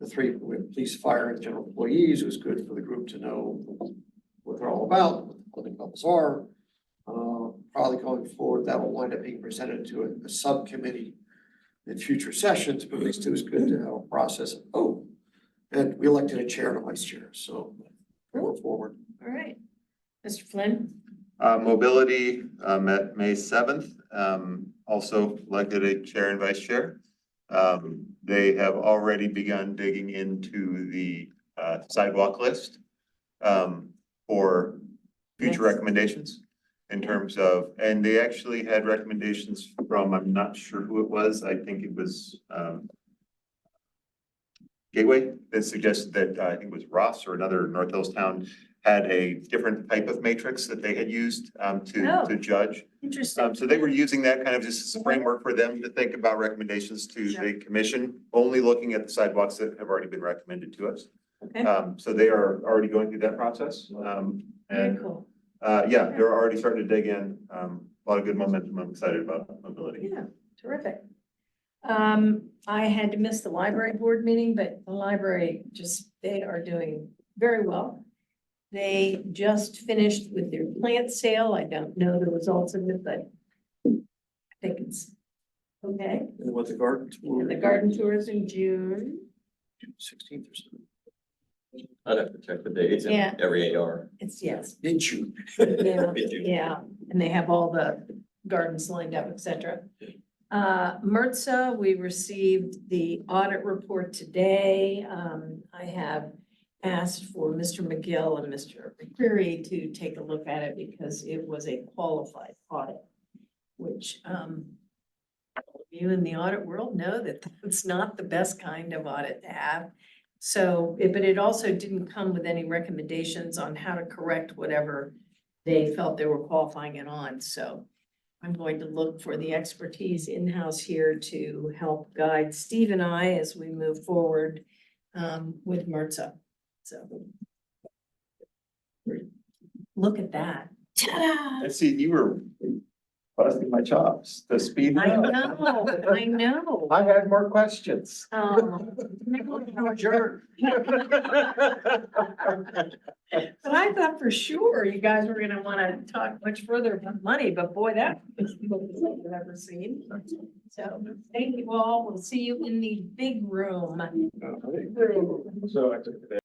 Speaker 6: the 3 with police, fire, and general employees. It was good for the group to know what they're all about, what the living levels are. Probably going forward, that will wind up being presented to a subcommittee in future sessions, but at least it was good to have a process. Oh, and we elected a chair and a vice chair, so going forward.
Speaker 1: All right, Mr. Flynn?
Speaker 7: Mobility, met May 7th, also elected a chair and vice chair. They have already begun digging into the sidewalk list for future recommendations in terms of, and they actually had recommendations from, I'm not sure who it was, I think it was Gateway, that suggested that, I think it was Ross or another North Hills town had a different type of matrix that they had used to judge.
Speaker 1: Interesting.
Speaker 7: So they were using that kind of just as a framework for them to think about recommendations to the commission, only looking at the sidewalks that have already been recommended to us.
Speaker 1: Okay,
Speaker 7: So they are already going through that process.
Speaker 1: very
Speaker 7: And
Speaker 1: cool.
Speaker 7: yeah, they're already starting to dig in. A lot of good momentum. I'm excited about mobility.
Speaker 1: Yeah, terrific. I had to miss the library board meeting, but the library they are doing very well. They just finished with their plant sale. I don't know the results of it, but I think it's okay.
Speaker 6: And what the garden tour.
Speaker 1: And the garden tour is in June.
Speaker 6: 16th or something.
Speaker 2: I'd have to check the dates in
Speaker 1: Yeah.
Speaker 2: every AR.
Speaker 1: It's, yes,
Speaker 6: In June.
Speaker 1: yeah, yeah, and they have all the gardens lined up, et cetera. MRTSA, we received the audit report today. I have asked for Mr. McGill and Mr. McCreary to take a look at it because it was a qualified audit, which, you in the audit world know that that's not the best kind of audit to have. So, but it also didn't come with any recommendations on how to correct whatever they felt they were qualifying it on, so I'm going to look for the expertise in-house here to help guide Steve and I as we move forward with MRTSA. So look at that. Ta-da!
Speaker 7: I see you were busting my chops, the speed.
Speaker 1: I know, I know.
Speaker 7: I had more questions.
Speaker 1: Sure. But I thought for sure you guys were gonna wanna talk much further about money, but boy, that is the most I've ever seen. So, thank you all. We'll see you in the big room.
Speaker 10: So I took the